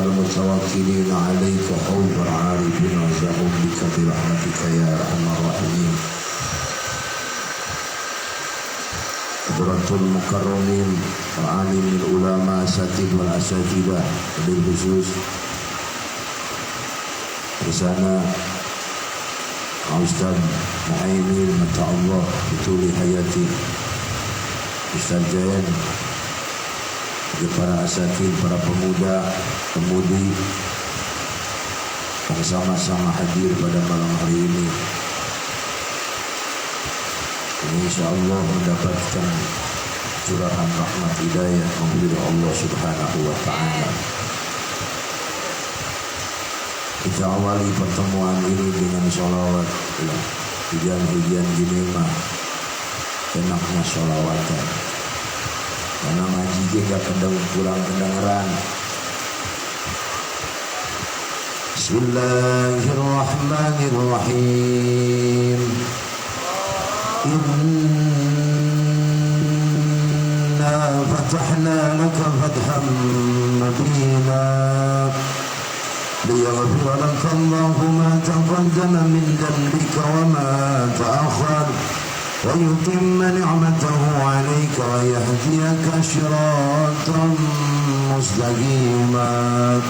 المتوكلين عليك حوض العارفين وجاءهم بك برحمتك يا أرحم الراحمين. Hadratul Mukarramin wa alimil ulama asatid wal asatidah, bil khusus bersama Ustaz Muhaimin Mata'allah Bituli Hayati, Ustaz Jayan, para asatid, para pemuda, pemudi yang sama-sama hadir pada malam hari ini. InsyaAllah mendapatkan curahan rahmat hidayah dari Allah Subhanahu wa Ta'ala. Kita awali pertemuan ini dengan sholawat. Hujan-hujan gini mah enaknya sholawatan, karena ngaji gak kurang kedengeran. Bismillahirrahmanirrahim. Inna fatahna laka fathan mubina liyaghfira laka Allahu ma taqaddama min dhanbika wa ma ta'akhkhar wa yutimma ni'matahu 'alayka wa yahdiyaka siratan mustaqima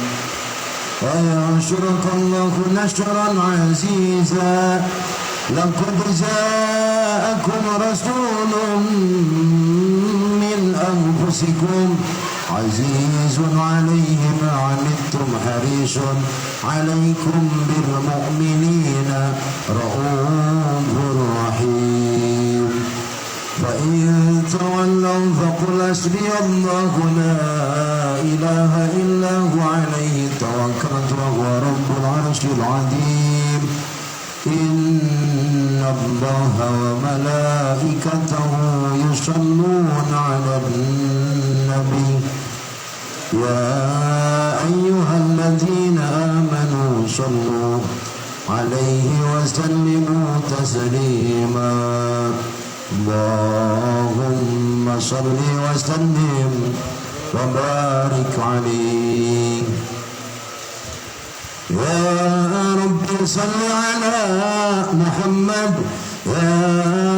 wa yansuraka Allahu nasran 'aziza. لقد جاءكم رسول من أنفسكم عزيز عليه ما عنتم حريص عليكم بالمؤمنين رؤوف رحيم. فإن تولوا فقل حسبي الله لا إله إلا هو عليه توكلت وهو رب العرش العظيم. إن الله وملائكته يصلون على النبي يا أيها الذين آمنوا صلوا عليه وسلموا تسليما. اللهم صل وسلم وبارك عليه. يا رب صل على محمد، يا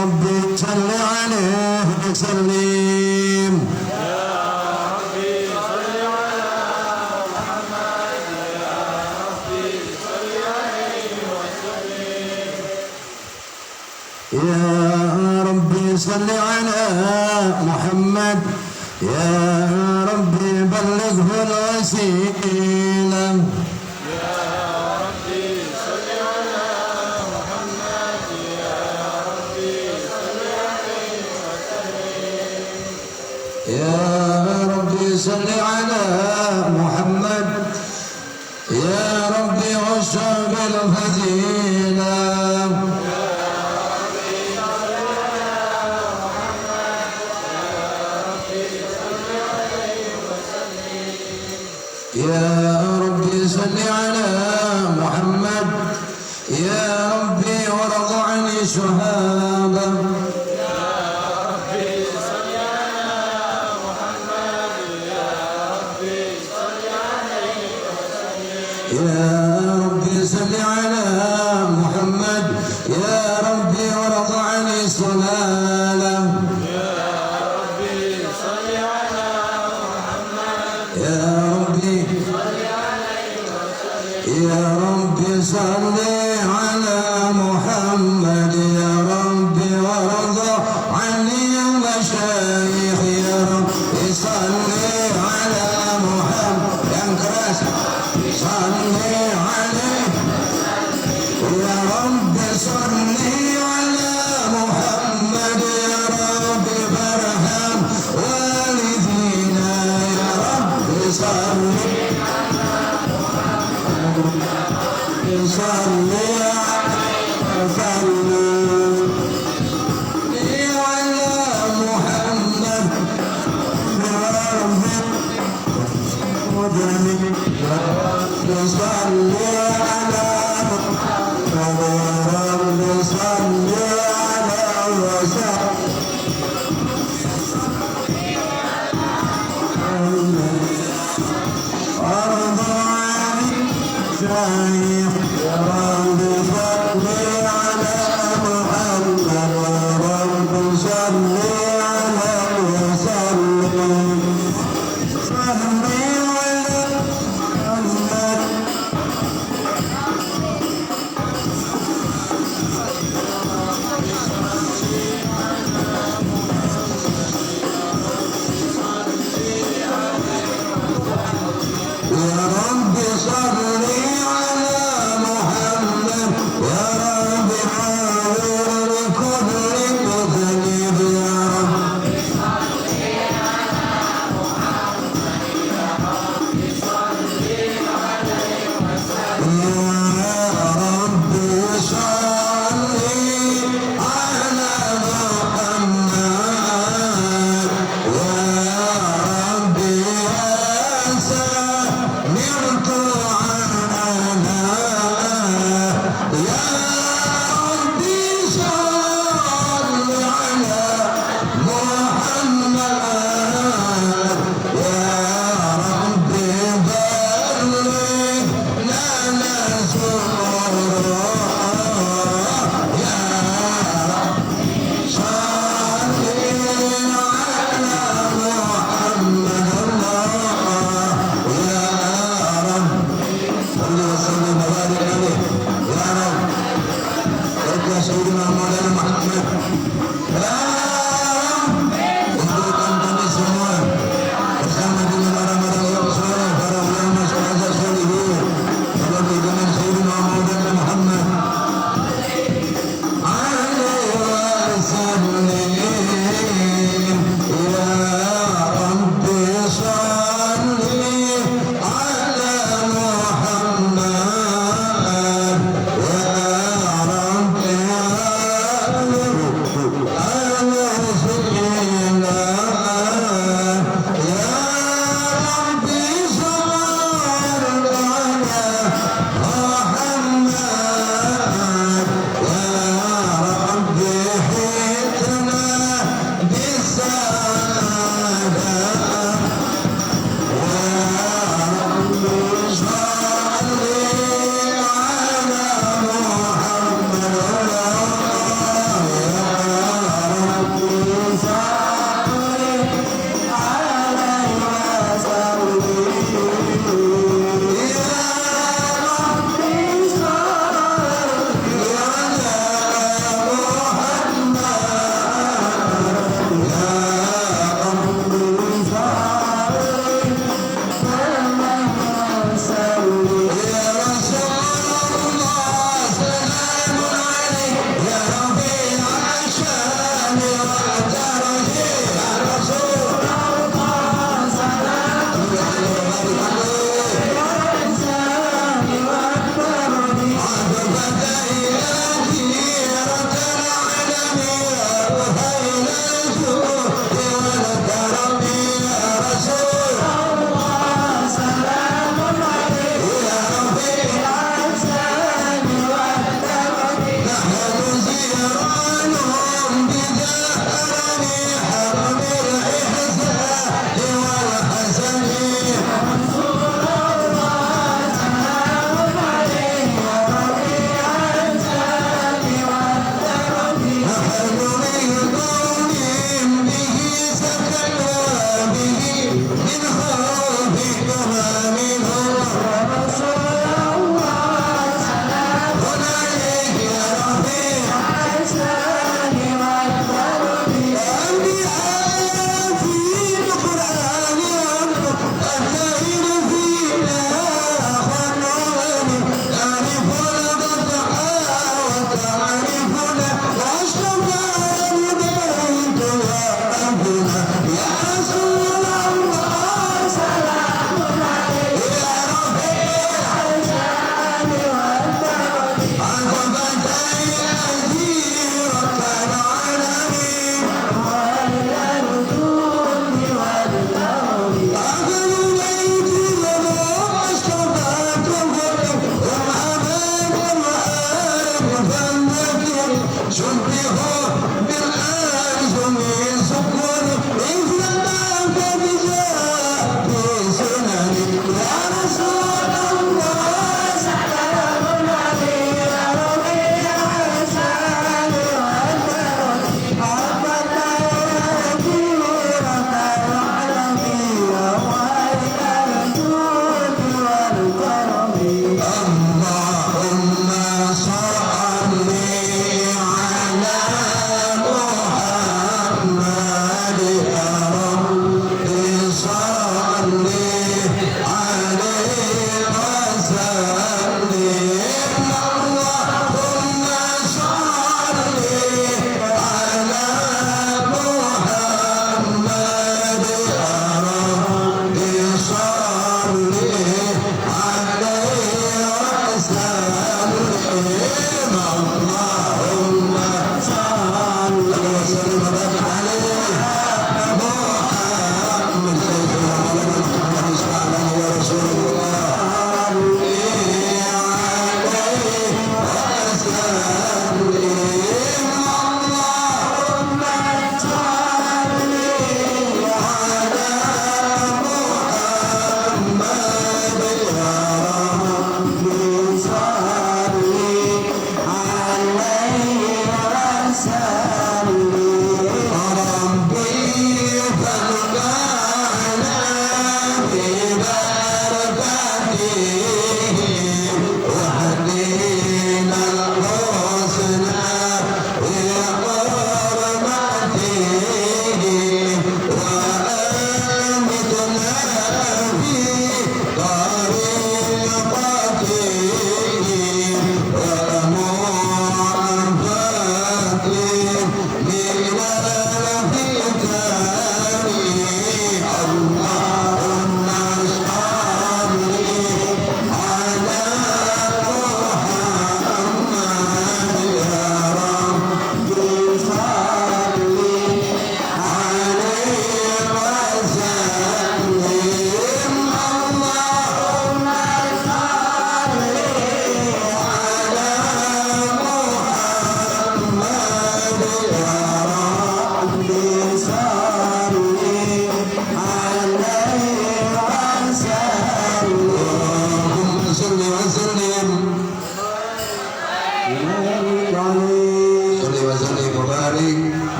رب صل عليه وسلم. يا رب صل على محمد، يا رب صل عليه وسلم. يا رب صل على محمد، يا رب بلغه الوسيلة. صل على محمد، يا ربي واشرب الفضيلة. يا ربي صل على محمد، يا ربي ورض عن الشهادة. يا ربي صل على محمد، يا ربي ورض عن الصلالة. يا ربي صل على محمد، يا ربي صل عليه وسلم. يا ربي صل على محمد، يا ربي ورض عن المشايخ. يا ربي صل على محمد، يا كراس صل عليه. يا رب صل على محمد، يا رب برحم والدينا. يا رب صل على محمد، صل عليه وسلم. على محمد يا رب صل على محمد، صل على وسلم. أرض Never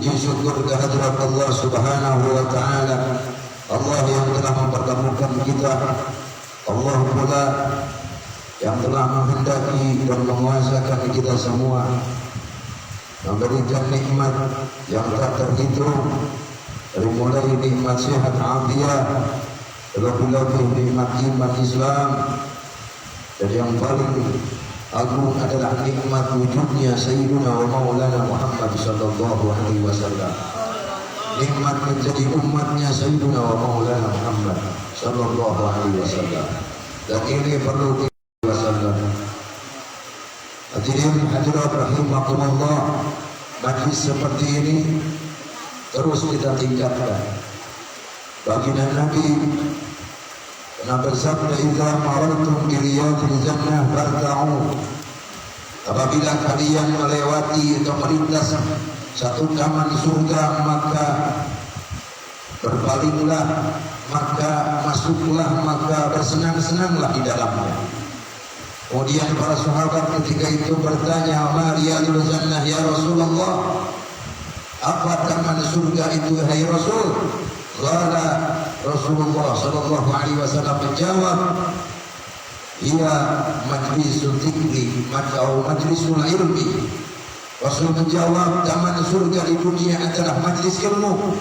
Puji syukur kehadirat Allah Subhanahu wa Ta'ala, Allah yang telah mempertemukan kita, Allah pula yang telah menghendaki dan menguasakan kita semua, memberikan nikmat yang tak terhitung, dari mulai nikmat sehat afiat, lebih-lebih nikmat iman Islam, dan yang paling agung adalah nikmat wujudnya Sayyiduna wa Maulana Muhammad sallallahu alaihi wasallam. Nikmat menjadi umatnya Sayyiduna wa Maulana Muhammad sallallahu alaihi wasallam. Dan ini perlu wasallam. Hadirin hadirat rahimakumullah, majlis seperti ini terus kita tingkatkan. Baginda Nabi pernah bersabda, "Idza marartum bi riyadil jannah farta'u." Apabila kalian melewati atau melintas satu taman surga, maka berpalinglah, maka masuklah, maka bersenang-senanglah di dalamnya. Kemudian para sahabat ketika itu bertanya, "Ma riyadul jannah ya Rasulullah?" Apa taman surga itu hai Rasul? Qala Rasulullah sallallahu alaihi wasallam menjawab, "Ia majlisul dzikri atau majlisul ilmi." Rasul menjawab, taman surga di dunia adalah majlis ilmu.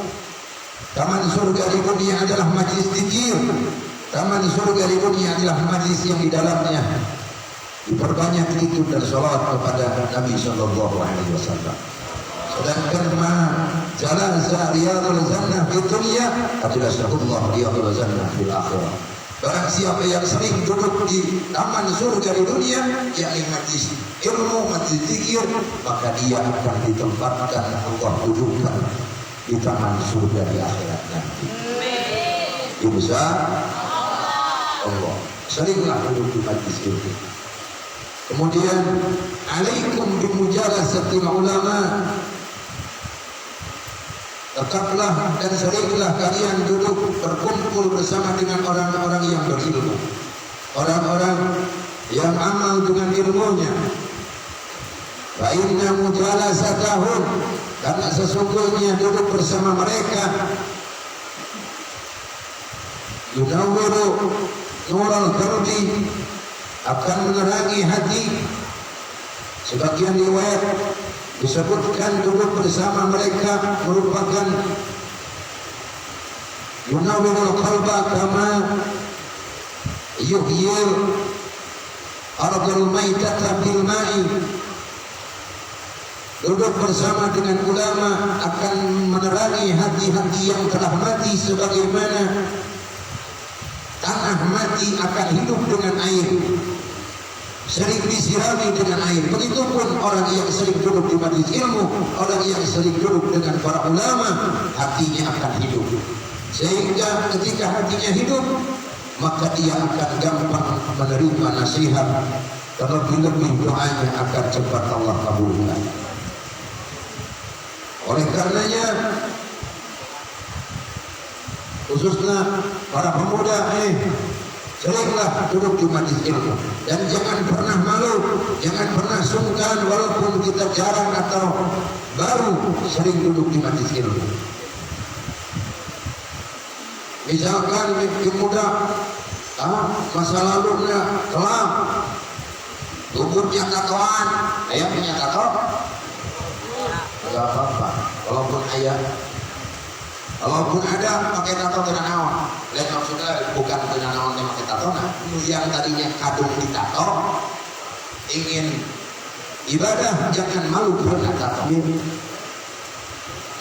Taman surga di dunia adalah majlis zikir. Taman surga di dunia adalah majlis yang di dalamnya diperbanyak zikir dan salawat kepada Nabi sallallahu alaihi wasallam. Sedangkan jalan riyadul jannah di dunia adalah syahullah riyadul jannah fil akhirah. Barang siapa yang sering duduk di taman surga di dunia, yakni majlis ilmu, majlis zikir, maka dia akan ditempatkan Allah dudukkan di taman surga di akhirat nanti. Insya Allah. Seringlah duduk di majlis itu. Kemudian alaikum bimujalasatil ulama. Tetaplah dan seringlah kalian duduk berkumpul bersama dengan orang-orang yang berilmu, orang-orang yang amal dengan ilmunya. Fa inna mujalasatahum, karena sesungguhnya duduk bersama mereka yunawwiru nural qalbi, akan menerangi hati. Sebagian riwayat disebutkan duduk bersama mereka merupakan yunawwirul qalba kama yuhyil ardul maitata bil ma'i. Duduk bersama dengan ulama akan menerangi hati-hati yang telah mati, sebagaimana tanah mati akan hidup dengan air, sering disirami dengan air. Begitupun orang yang sering duduk di majlis ilmu, orang yang sering duduk dengan para ulama, hatinya akan hidup. Sehingga ketika hatinya hidup, maka dia akan gampang menerima nasihat, terlebih-lebih doanya akan cepat Allah kabulkan. Oleh karenanya, khususnya para pemuda, seringlah duduk di majlis ilmu, dan jangan pernah malu, jangan pernah sungkan walaupun kita jarang atau baru sering duduk di majlis ilmu. Misalkan pemuda masa lalunya kelam, tubuhnya tatoan, ayah punya tato, enggak apa-apa. Kalaupun ada pakai tato dengan naon, lihat maksudnya bukan dengan naon yang pakai tato, nah yang tadinya kadung ditato, ingin ibadah, jangan malu karena tato.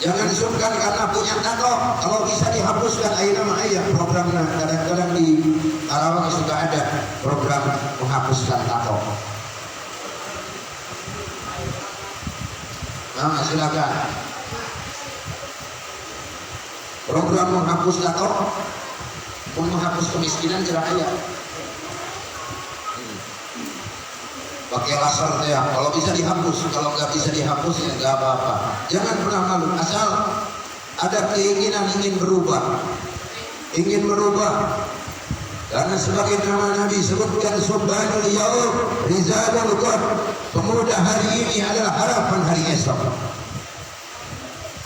Jangan sungkan karena punya tato. Kalau bisa dihapuskan, nama ayah programnya. Kadang-kadang di Karawang sudah ada program menghapuskan tato. Nah, silakan. Program menghapus tato, menghapus kemiskinan cerah ayah. Pakai laser ya, kalau bisa dihapus, kalau nggak bisa dihapus ya nggak apa-apa. Jangan pernah malu, asal ada keinginan ingin berubah, Karena sebagai nama Nabi sebutkan subhanal yaum rizalul qad, pemuda hari ini adalah harapan hari esok.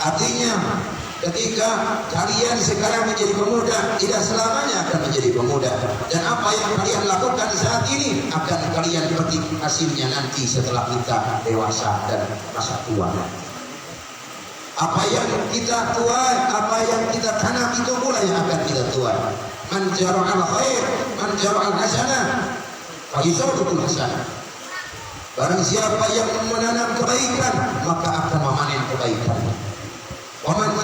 Artinya ketika kalian sekarang menjadi pemuda, tidak selamanya akan menjadi pemuda. Dan apa yang kalian lakukan saat ini akan kalian petik hasilnya nanti setelah kita dewasa dan masa tua. Apa yang kita tuai, apa yang kita tanam itu pula yang akan kita tuai. Man jara'al khair, man jara'al hasanah, fa yusabul hasanah. Barang siapa yang menanam kebaikan, maka akan memanen kebaikan. Wa man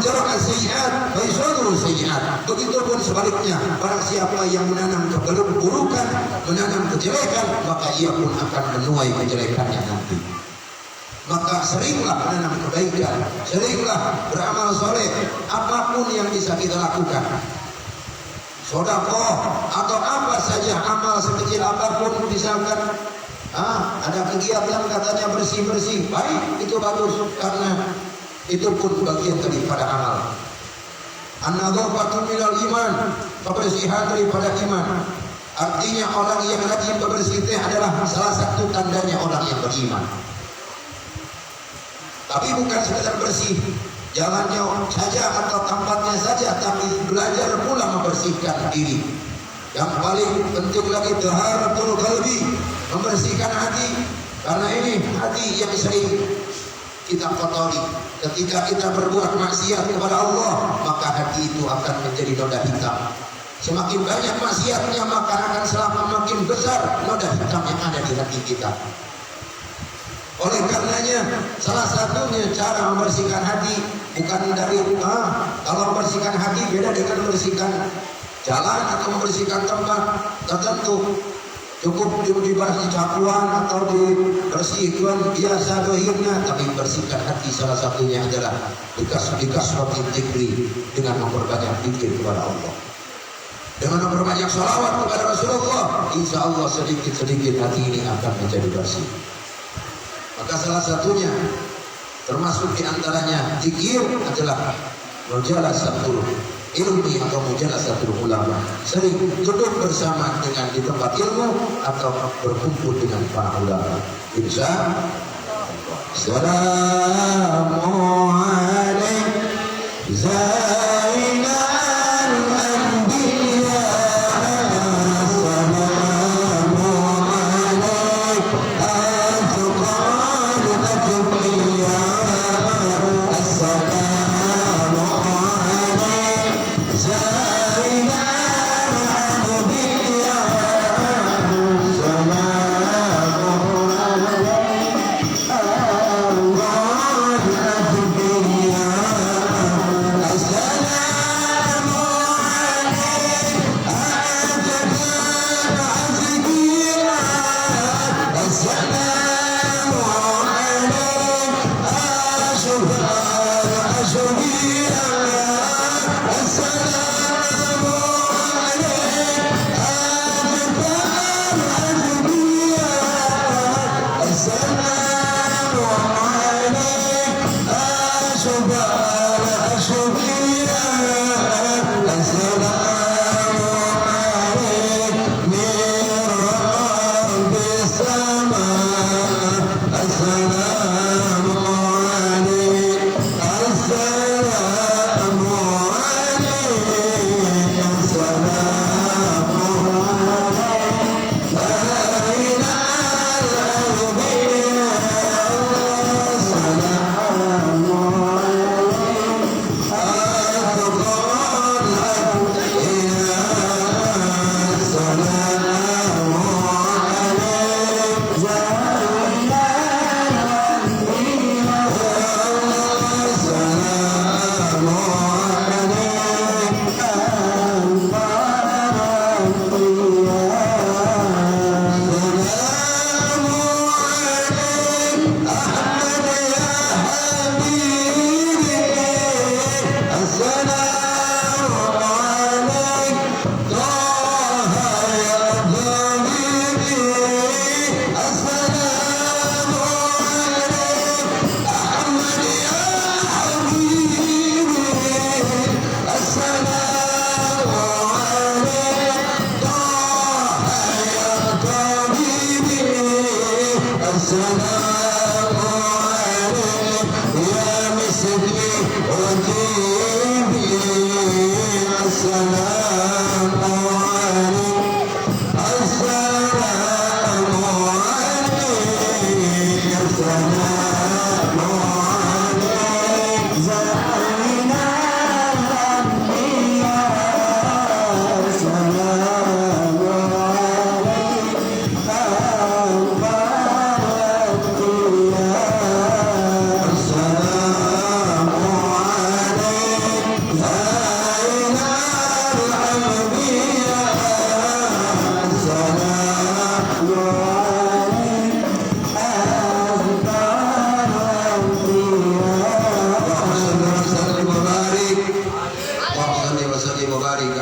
jara'al sayyi'at, fa yusabul sayyi'at. Begitupun sebaliknya, barang siapa yang menanam keburukan, menanam kejelekan, maka ia pun akan menuai kejelekannya nanti. Maka seringlah menanam kebaikan, seringlah beramal soleh, apapun yang bisa kita lakukan. Sedekah atau apa saja amal sekecil apapun, misalkan ada kegiatan katanya bersih-bersih, baik, itu bagus, karena itu pun bagian daripada amal. An-nadhafatu minal iman, kebersihan daripada iman. Artinya orang yang rajin bebersih adalah salah satu tandanya orang yang beriman. Tapi bukan sekedar bersih jalannya saja atau tempatnya saja, tapi belajar pula membersihkan diri. Yang paling penting lagi taharatul qalbi, membersihkan hati, karena ini hati yang sering kita kotori. Ketika kita berbuat maksiat kepada Allah, maka hati itu akan menjadi noda hitam. Semakin banyak maksiatnya, maka akan semakin besar noda hitam yang ada di hati kita. Oleh karenanya, salah satunya cara membersihkan hati bukan dari kalau membersihkan hati beda dengan membersihkan jalan atau membersihkan tempat tertentu. Cukup dibasuh cakuan atau dibersihkan biasa dohirnya, tapi bersihkan hati salah satunya adalah bikas roti zikri, dengan memperbanyak zikir kepada Allah, dengan memperbanyak salawat kepada Rasulullah. Insya Allah sedikit-sedikit hati ini akan menjadi bersih. Maka salah satunya termasuk diantaranya zikir adalah mujalasatul ilmi atau mujalasatul ulama. Sering duduk bersama dengan di tempat ilmu atau berkumpul dengan para ulama. Insya Assalamu alaikum Zainal Anbiya. Assalamu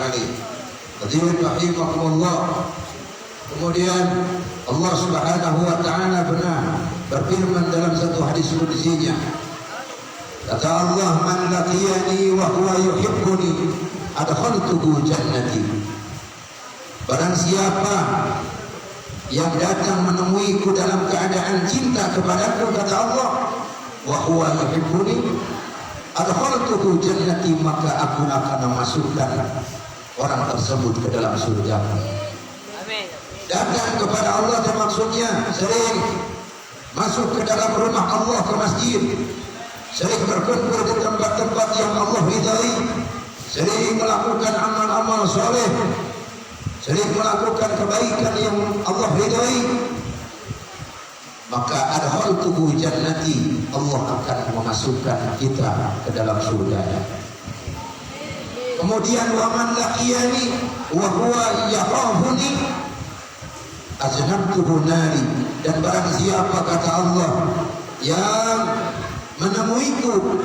alaih. Hadirin rahimakumullah. Kemudian Allah Subhanahu wa taala benar berfirman dalam satu hadis qudsinya. Kata Allah, "Man laqiyani wa huwa yuhibbuni adkhaltuhu jannati." Barang siapa yang datang menemuiku dalam keadaan cinta kepadaku, kata Allah, wa huwa yuhibbuni adkhaltuhu jannati, maka aku akan memasukkan orang tersebut ke dalam surga. Datang kepada Allah dan maksudnya sering masuk ke dalam rumah Allah, ke masjid, sering berkumpul di tempat-tempat yang Allah ridai, sering melakukan amal-amal soleh, sering melakukan kebaikan yang Allah ridai, maka adkhaltuhu jannati, Allah akan memasukkan kita ke dalam surga. Kemudian wa man laqiyani wa huwa yakhafuni aznabtuhu nari, dan barang siapa, kata Allah, yang menemuiku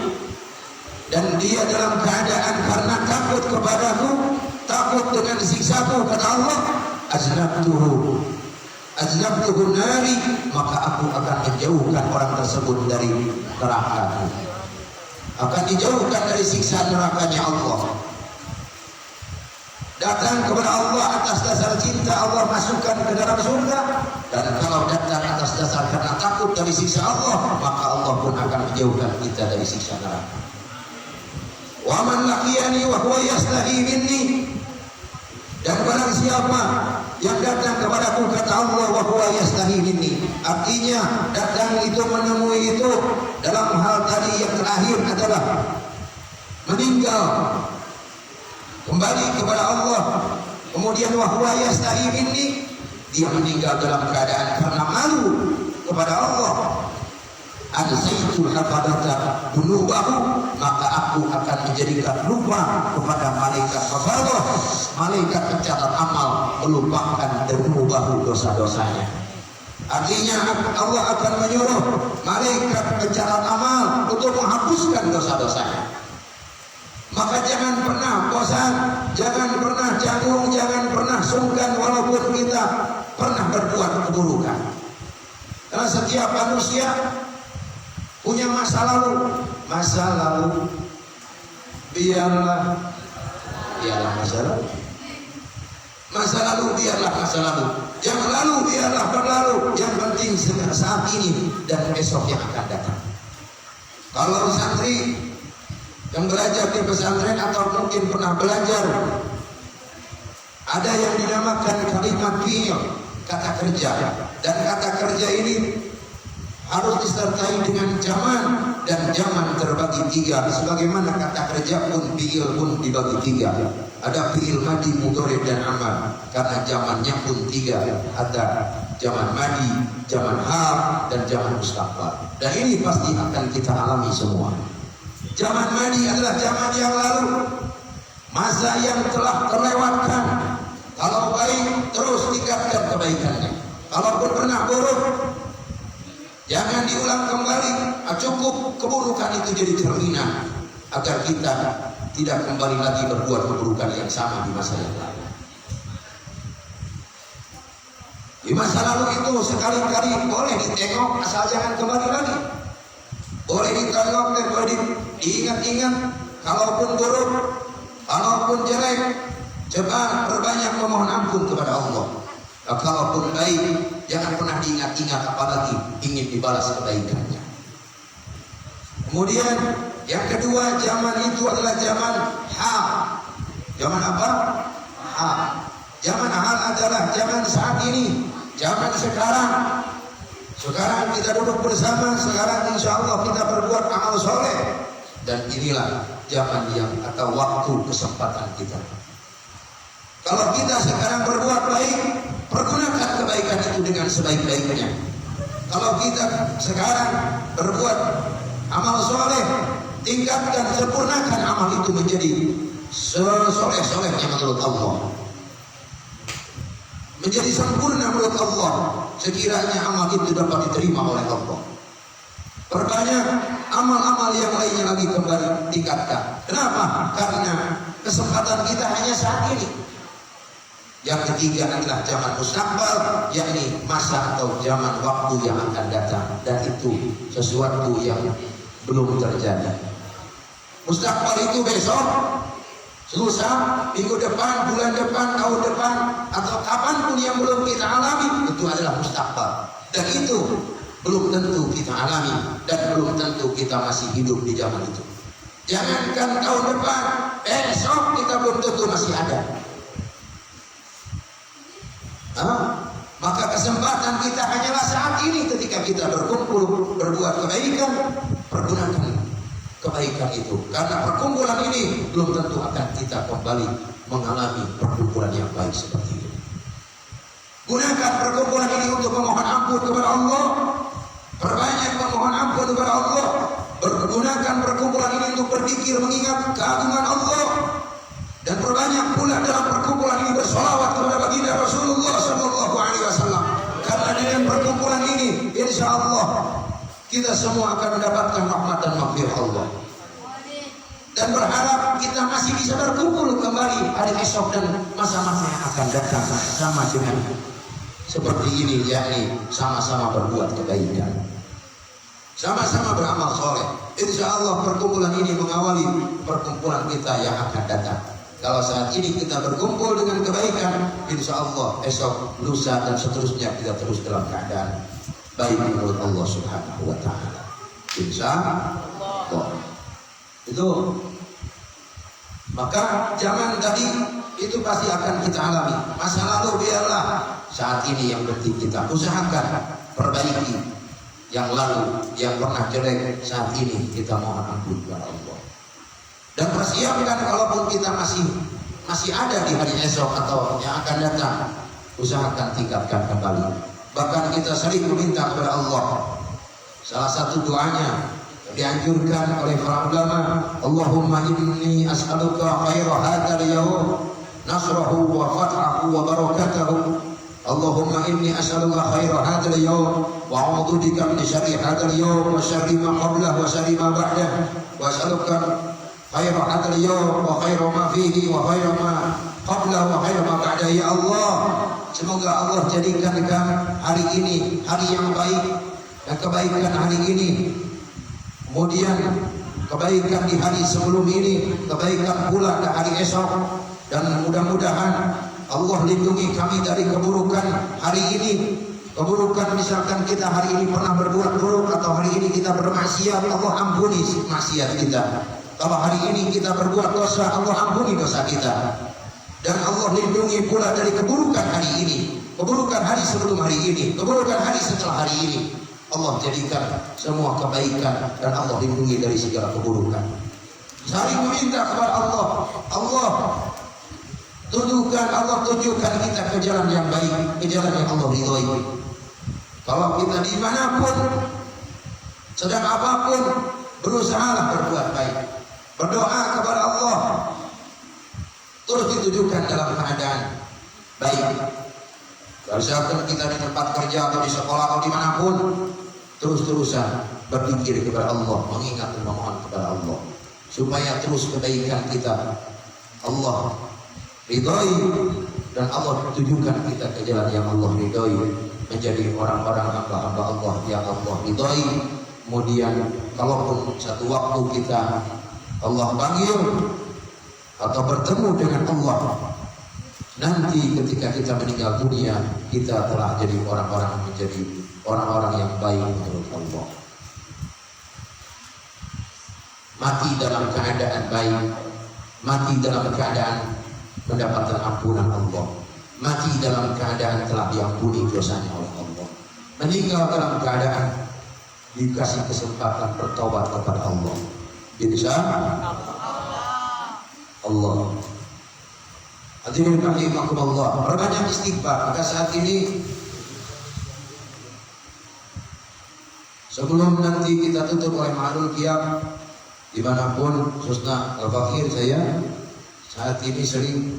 dan dia dalam keadaan karena takut kepadaku, takut dengan siksaku, kata Allah, aznabtuhu nari, maka aku akan menjauhkan orang tersebut dari neraka, akan dijauhkan dari siksa nerakanya Allah. Datang kepada Allah atas dasar cinta, Allah masukkan ke dalam surga. Dan kalau datang atas dasar karena takut dari siksa Allah, maka Allah pun akan menjauhkan kita dari siksa neraka. Wa man laqiyani wa huwa yastahi minni, dan barang siapa yang datang kepadaku, kata Allah, wa huwa yastahi minni, artinya datang itu, menemui itu dalam hal tadi yang terakhir adalah meninggal kembali kepada Allah. Kemudian wa huwa yastahi minni, dia meninggal dalam keadaan karena malu kepada Allah. Ansaitul hafadata dunubahu, maka aku akan menjadikan lupa kepada malaikat hafadah, malaikat pencatat amal, melupakan dunubahu, dosa-dosanya. Artinya Allah akan menyuruh malaikat pencatat amal untuk menghapuskan dosa-dosanya. Maka jangan pernah bosan, jangan pernah canggung, jangan pernah sungkan walaupun kita pernah berbuat keburukan. Karena setiap manusia punya masa lalu. Masa lalu biarlah masa lalu. Masa lalu biarlah masa lalu. Yang lalu biarlah berlalu. Yang penting saat ini dan esok yang akan datang. Kalau santri yang belajar di pesantren atau mungkin pernah belajar, ada yang dinamakan kalimat fi'il, kata kerja, dan kata kerja ini harus disertai dengan zaman, dan zaman terbagi tiga. Sebagaimana kata kerja pun, fi'il pun dibagi tiga. Ada fi'il madi, mudhari, dan amal. Karena zamannya pun tiga. Ada zaman madi, zaman hal, dan zaman mustaqbal. Dan ini pasti akan kita alami semua. Zaman madi adalah zaman yang lalu, masa yang telah terlewatkan. Kalau baik, terus tingkatkan kebaikannya. Kalaupun pernah buruk, jangan diulang kembali. Cukup keburukan itu jadi cerminan agar kita tidak kembali lagi berbuat keburukan yang sama di masa yang lalu. Di masa lalu itu sekali-kali boleh ditengok, asal jangan kembali lagi. Boleh ditengok dan boleh diingat-ingat. Kalaupun buruk, kalaupun jelek, coba perbanyak memohon ampun kepada Allah. Kalaupun baik, jangan pernah diingat-ingat, apalagi ingin dibalas kebaikannya. Kemudian yang kedua, zaman itu adalah zaman hal. Zaman apa? Hal. Zaman hal adalah zaman saat ini, zaman sekarang. Sekarang kita duduk bersama, sekarang insya Allah kita berbuat amal soleh. Dan inilah zaman yang atau waktu kesempatan kita. Kalau kita sekarang berbuat baik, pergunakan kebaikan itu dengan sebaik-baiknya. Kalau kita sekarang berbuat amal soleh, tingkatkan, sempurnakan amal itu menjadi sesoleh-solehnya menurut Allah. Menjadi sempurna menurut Allah, sekiranya amal itu dapat diterima oleh Allah. Perbanyak amal-amal yang lainnya lagi kembali tingkatkan. Kenapa? Karena kesempatan kita hanya saat ini. Yang ketiga adalah zaman mustaqbal, yakni masa atau zaman waktu yang akan datang, dan itu sesuatu yang belum terjadi. Mustaqbal itu besok, lusa, minggu depan, bulan depan, tahun depan, atau kapanpun yang belum kita alami, itu adalah mustaqbal. Dan itu belum tentu kita alami, dan belum tentu kita masih hidup di zaman itu. Jangankan tahun depan, besok kita belum tentu masih ada. Maka kesempatan kita hanyalah saat ini ketika kita berkumpul berbuat kebaikan. Pergunakan kebaikan itu, karena perkumpulan ini belum tentu akan kita kembali mengalami perkumpulan yang baik seperti ini. Gunakan perkumpulan ini untuk memohon ampun kepada Allah. Perbanyak memohon ampun kepada Allah. Gunakan perkumpulan ini untuk berzikir mengingat keagungan Allah. Dan perbanyak pula dalam perkumpulan ini bersolawat kepada baginda Rasulullah SAW. Karena dengan perkumpulan ini, insya Allah kita semua akan mendapatkan rahmat dan maghfirah Allah. Dan berharap kita masih bisa berkumpul kembali hari esok dan masa-masa yang akan datang sama dengan seperti ini, yakni sama-sama berbuat kebaikan, sama-sama beramal soleh. Insya Allah perkumpulan ini mengawali perkumpulan kita yang akan datang. Kalau saat ini kita berkumpul dengan kebaikan, insya Allah esok, lusa dan seterusnya kita terus dalam keadaan baik menurut Allah Subhanahu wa Ta'ala. Insya Allah. Itu. Maka zaman tadi itu pasti akan kita alami. Masa lalu biarlah, saat ini yang penting kita usahakan perbaiki yang lalu, yang pernah jelek, saat ini kita mohon ampun kepada Allah. Dan persiapkan kalaupun kita masih ada di hari esok atau yang akan datang, usahakan tingkatkan kembali. Bahkan kita sering meminta kepada Allah. Salah satu doanya dianjurkan oleh para ulama, Allahumma inni as'aluka khaira hadzal yaum, nasrahu wa fathahu wa barakatuhu. Allahumma inni as'aluka khaira hadzal yaum wa a'udzu bika min syarri hadzal yaum wa syarri ma qablahu wa syarri ma ba'dahu. Wa as'aluka khaira hadzal yaum wa khaira ma fihi wa khaira ma qablahu wa khaira ma ba'dahu. Ya Allah, semoga Allah jadikan hari ini hari yang baik, dan kebaikan hari ini, kemudian kebaikan di hari sebelum ini, kebaikan pula di hari esok. Dan mudah-mudahan Allah lindungi kami dari keburukan hari ini. Keburukan misalkan kita hari ini pernah berbuat buruk, atau hari ini kita bermaksiat, Allah ampuni maksiat kita. Kalau hari ini kita berbuat dosa, Allah ampuni dosa kita. Dan Allah lindungi pula dari keburukan hari ini, keburukan hari sebelum hari ini, keburukan hari setelah hari ini. Allah jadikan semua kebaikan, dan Allah lindungi dari segala keburukan. Saling meminta kepada Allah. Allah tunjukkan kita ke jalan yang baik, ke jalan yang Allah ridhoi. Kalau kita dimanapun, sedang apapun, berusahalah berbuat baik, berdoa kepada Allah, terus ditujukan dalam keadaan baik. Misalkan kita di tempat kerja atau di sekolah atau dimanapun, terus-terusan berzikir kepada Allah, mengingat dan memohon kepada Allah, supaya terus kebaikan kita Allah ridhoi, dan Allah tujukan kita ke jalan yang Allah ridhoi, menjadi orang-orang hamba-hamba Allah yang Allah ridhoi. Kemudian kalaupun satu waktu kita Allah panggil atau bertemu dengan Allah, nanti ketika kita meninggal dunia, kita telah jadi orang-orang yang baik menurut Allah. Mati dalam keadaan baik, mati dalam keadaan mendapatkan ampunan Allah, mati dalam keadaan telah diampuni dosanya oleh Allah, meninggal dalam keadaan dikasih kesempatan bertobat kepada Allah. Insya Allah. Hadirin rahimakumullah, perbanyak istighfar. Maka saat ini, sebelum nanti kita tutup oleh Ma'rul Qiyam, dimanapun khususnya Al-Fakir, saya saat ini sering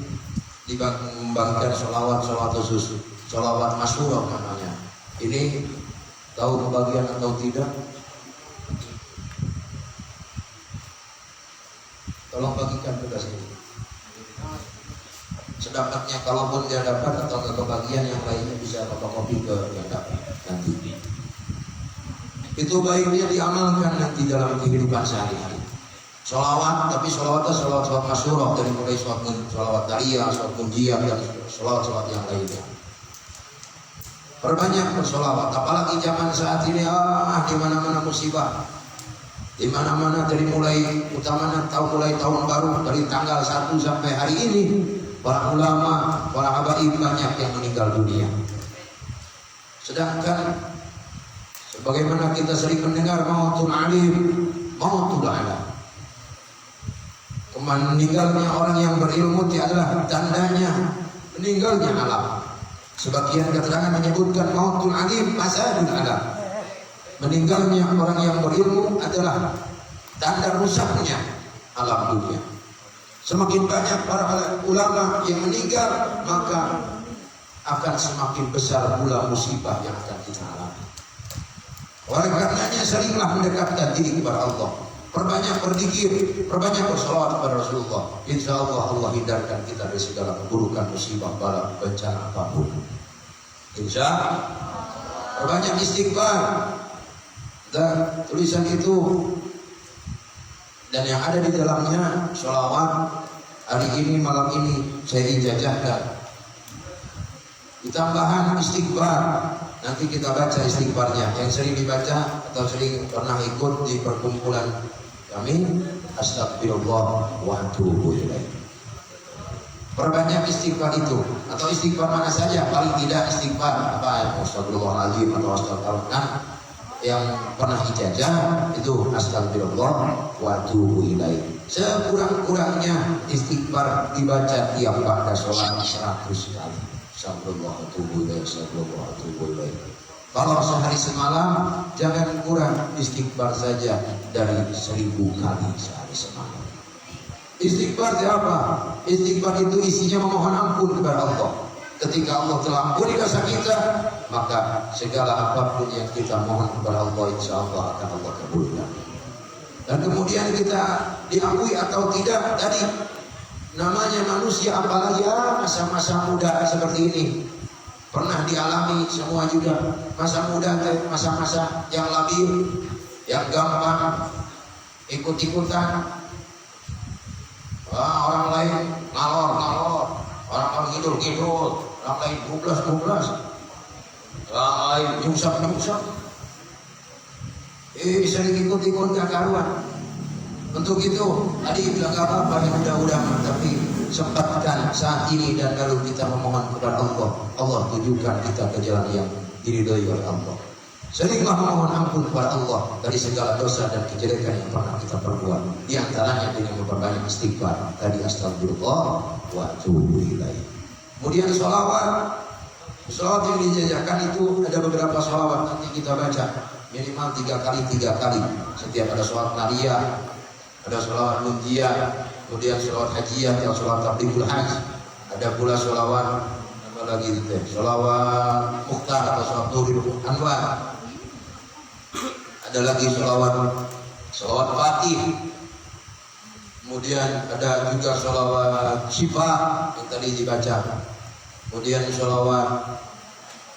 membagikan sholawat khusus, sholawat masyhurah namanya. Ini tahu pembagian atau tidak? Tolong bagikan tugas ini. Sedapatnya, kalaupun dia dapat atau nggak kebagian, yang lainnya bisa fotokopi ke yang dapat nanti. Itu baiknya diamalkan nanti dalam kehidupan sehari-hari. Sholawat, tapi sholawatnya sholawat masyhurah, dari mulai sholawat dariyah, sholawat munjiah, dan sholawat yang lainnya. Perbanyak bersolawat, apalagi zaman saat ini, di mana-mana musibah, di mana-mana, dari mulai mulai tahun baru, dari tanggal 1 sampai hari ini, para ulama, para habaib banyak yang meninggal dunia. Sedangkan sebagaimana kita sering mendengar, mautul alim, mautul alam. Meninggalnya orang yang berilmu adalah tandanya meninggalnya alam. Sebagian keterangan menyebutkan mautul alim fasadul alam. Meninggalnya orang yang berilmu adalah tanda rusaknya alam dunia. Semakin banyak para ulama yang meninggal, maka akan semakin besar pula musibah yang akan kita alami. Oleh karenanya seringlah mendekatkan diri kepada Allah, perbanyak berzikir, perbanyak bersolawat kepada Rasulullah. Insya Allah Allah hindarkan kita dari segala keburukan, musibah, bala, bencana apapun. Insya Allah. Perbanyak istighfar. Dan tulisan itu dan yang ada di dalamnya sholawat hari ini, malam ini saya dijajahkan. Ditambahan istighfar. Nanti kita baca istighfarnya. Yang sering dibaca atau sering pernah ikut di perkumpulan kami, astagfirullah wa atubu ilaih. Perbanyak istighfar itu, atau istighfar mana saja, paling tidak istighfar astagfirullahaladzim atau astagfirullah. Yang pernah ijazah itu astagfirullah wa atubu ilaih. Sekurang-kurangnya istighfar dibaca tiap pada sholat 100 kali. Astagfirullah wa atubu ilaih, astagfirullah wa atubu ilaih. Kalau sehari semalam, jangan kurang istighfar saja dari 1000 kali sehari semalam. Istighfar itu apa? Istighfar itu isinya memohon ampun kepada Allah. Ketika Allah telah ampuni dosa kita, maka segala apapun yang kita mohon kepada Allah, insya Allah akan Allah kabulkan. Dan kemudian kita diakui atau tidak dari namanya manusia, apalagi masa-masa muda seperti ini, pernah dialami semua juga. Masa muda, masa-masa yang labil, yang gampang ikut-ikutan. Orang lain ngalor, orang lain ngidul, orang lain bublas, orang lain nyungsap. Sering ikut-ikut gak karuan. Untuk itu, tadi bilang gak apa-apa yang udah, tapi sempatkan saat ini, dan kalau kita memohon kepada Allah, Allah tunjukkan kita ke jalan yang diridhoi oleh Allah. Seringlah memohon ampun kepada Allah dari segala dosa dan kejelekan yang pernah kita perbuat. Di antaranya dengan memperbanyak istighfar. Tadi astagfirullah wa atubu ilaih. Kemudian sholawat yang dijajakan itu ada beberapa sholawat, nanti kita baca minimal 3 kali. Setiap ada sholawat nariyah, ada sholawat munjiah, kemudian sholawat hajiyah atau sholawat tablighul hajj. Ada pula sholawat apa lagi itu? Sholawat mukhtar atau sholawat nurul anwar. Ada lagi sholawat fatih. Kemudian ada juga sholawat syifa yang tadi dibaca. Kemudian sholawat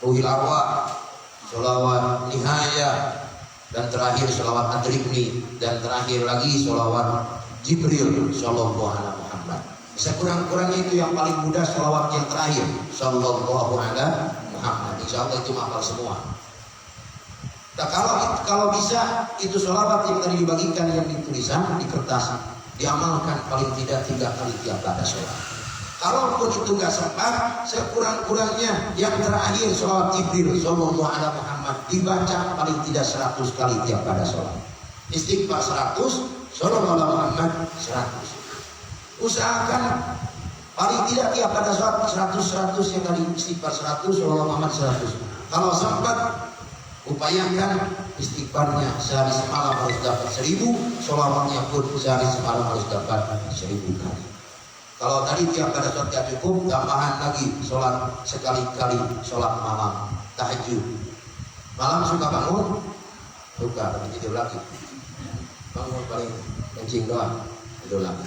ruhil arwah, sholawat nihayah, dan terakhir sholawat adribni, dan terakhir lagi sholawat Jibril sallallahu alaihi Muhammad. Sekurang-kurangnya itu yang paling mudah sholawat yang terakhir sallallahu alaihi Muhammad. Insya Allah itu hafal semua. Nah, kalau bisa itu sholawat yang tadi dibagikan, yang ditulisan di kertas, diamalkan paling tidak 3 kali tiap pada sholat. Kalaupun itu nggak sempat, sekurang-kurangnya yang terakhir sholawat Jibril sallallahu alaihi Muhammad dibaca paling tidak 100 kali tiap pada sholat. Istighfar 100, sallallahu alaihi Muhammad 100. Usahakan paling tidak tiap pada sholat 100 yang tadi istighfar 100, sallallahu alaihi Muhammad 100. Kalau sempat, upayakan istighfarnya sehari semalam harus dapat 1000, sholawatnya pun sehari semalam harus dapat 1000 kali. Kalau tadi tiap pada sholat gak cukup, tambahan lagi sholat sekali-kali, sholat malam, tahajud. Malam suka bangun, suka tapi tidur lagi. Bangun paling kencing doang, tidur lagi.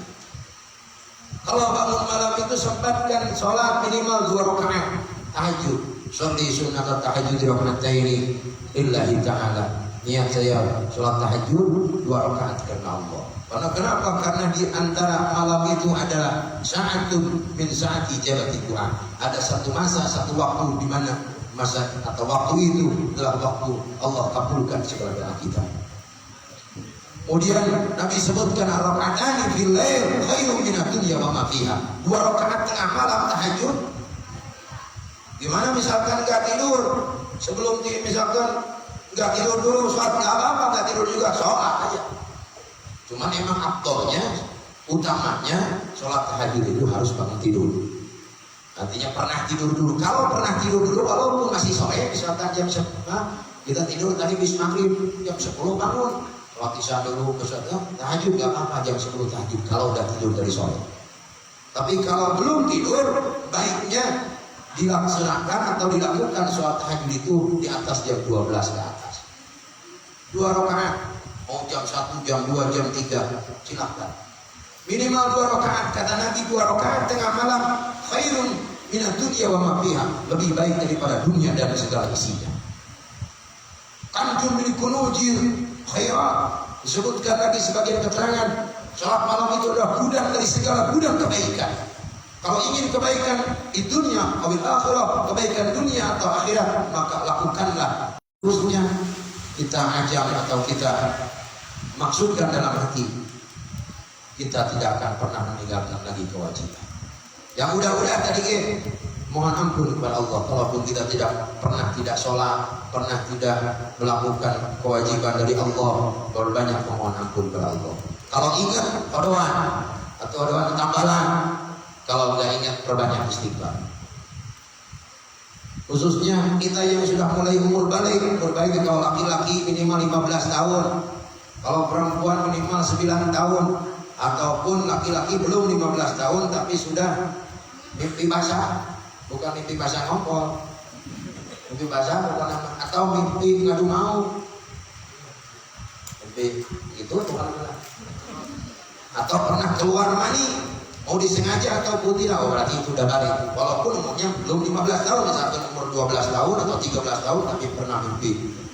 Kalau bangun malam itu sempatkan sholat minimal 2 rakaat tahajud. Sholli sunnat tahajud raka'ataini lillahi ta'ala. Niat saya sholat tahajud 2 rakaat karena Allah. Karena kenapa? Karena di antara malam itu adalah sa'atun min sa'ati ijabati Quran. Ada satu masa, satu waktu di mana masa atau waktu itu adalah waktu Allah kabulkan segala doa kita. Kemudian Nabi sebutkan raka'atani fil lail khairun minad dunya wa ma fiha. 2 rakaat tengah malam tahajud. Gimana misalkan enggak tidur sebelum misalkan enggak tidur dulu sholat enggak apa-apa, enggak tidur juga sholat aja. Cuman emang afdolnya, utamanya sholat tahajud itu harus bangun tidur. Artinya pernah tidur dulu. Kalau pernah tidur dulu walaupun masih sore, misalkan jam 10 kita tidur tadi bis maghrib jam 10 bangun. Sholat isya dulu, tahajud gak apa-apa jam 10 tahajud kalau udah tidur dari sore. Tapi kalau belum tidur, baiknya dilaksanakan atau dilakukan sholat tahajud itu di atas jam 12 ke atas. 2 rakaat, mau jam 1, jam 2, jam 3, silakan. Minimal 2 rakaat, kata Nabi 2 rakaat tengah malam khairun minad dunya wa ma fiha, lebih baik daripada dunia dan segala isinya. Kanjun min kunujil khairat, disebutkan lagi sebagian keterangan sholat malam itu adalah gudang dari segala gudang kebaikan. Kalau ingin kebaikan di dunia atau akhirah, kebaikan dunia atau akhirat, maka lakukanlah. Khususnya kita ajak atau kita maksudkan dalam hati, kita tidak akan pernah meninggalkan lagi kewajiban. Yang udah tadi mohon ampun kepada Allah kalaupun kita tidak sholat, pernah tidak melakukan kewajiban dari Allah, berbanyak mohon ampun kepada Allah. Kalau ingat doa atau doa tambahan, kalau nggak ingat perbanyak istighfar. Khususnya kita yang sudah mulai umur balik, berbalik kalau laki-laki minimal 15 tahun, kalau perempuan minimal 9 tahun, ataupun laki-laki belum 15 tahun tapi sudah mimpi basah. Bukan mimpi basah ngompol, mimpi basah bukan apa, atau mimpi ngadu mau, mimpi itu bukan, atau pernah keluar mani, mau disengaja ataupun tidak, oh berarti itu udah balik. Walaupun umurnya belum 15 tahun, misalkan umur 12 tahun atau 13 tahun tapi pernah mimpi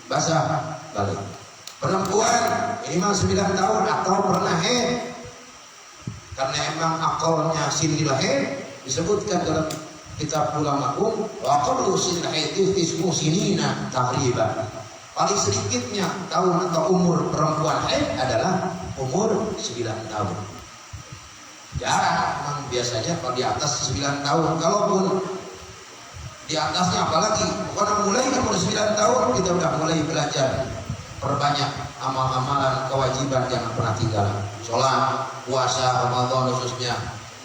basah, balik. Perempuan minimal 9 tahun atau pernah haid, karena emang akalnya sinil haid, disebutkan dalam kitab ulama wa qablu sinil haid ismu sinina tahriban. Paling sedikitnya tahun atau umur perempuan haid adalah umur 9 tahun. Jarang memang biasanya kalau di atas 9 tahun, kalaupun di atasnya apalagi bukan mulai umur 9 tahun kita udah mulai belajar. Perbanyak amal-amalan kewajiban jangan pernah tinggal. Sholat, puasa, Ramadan khususnya,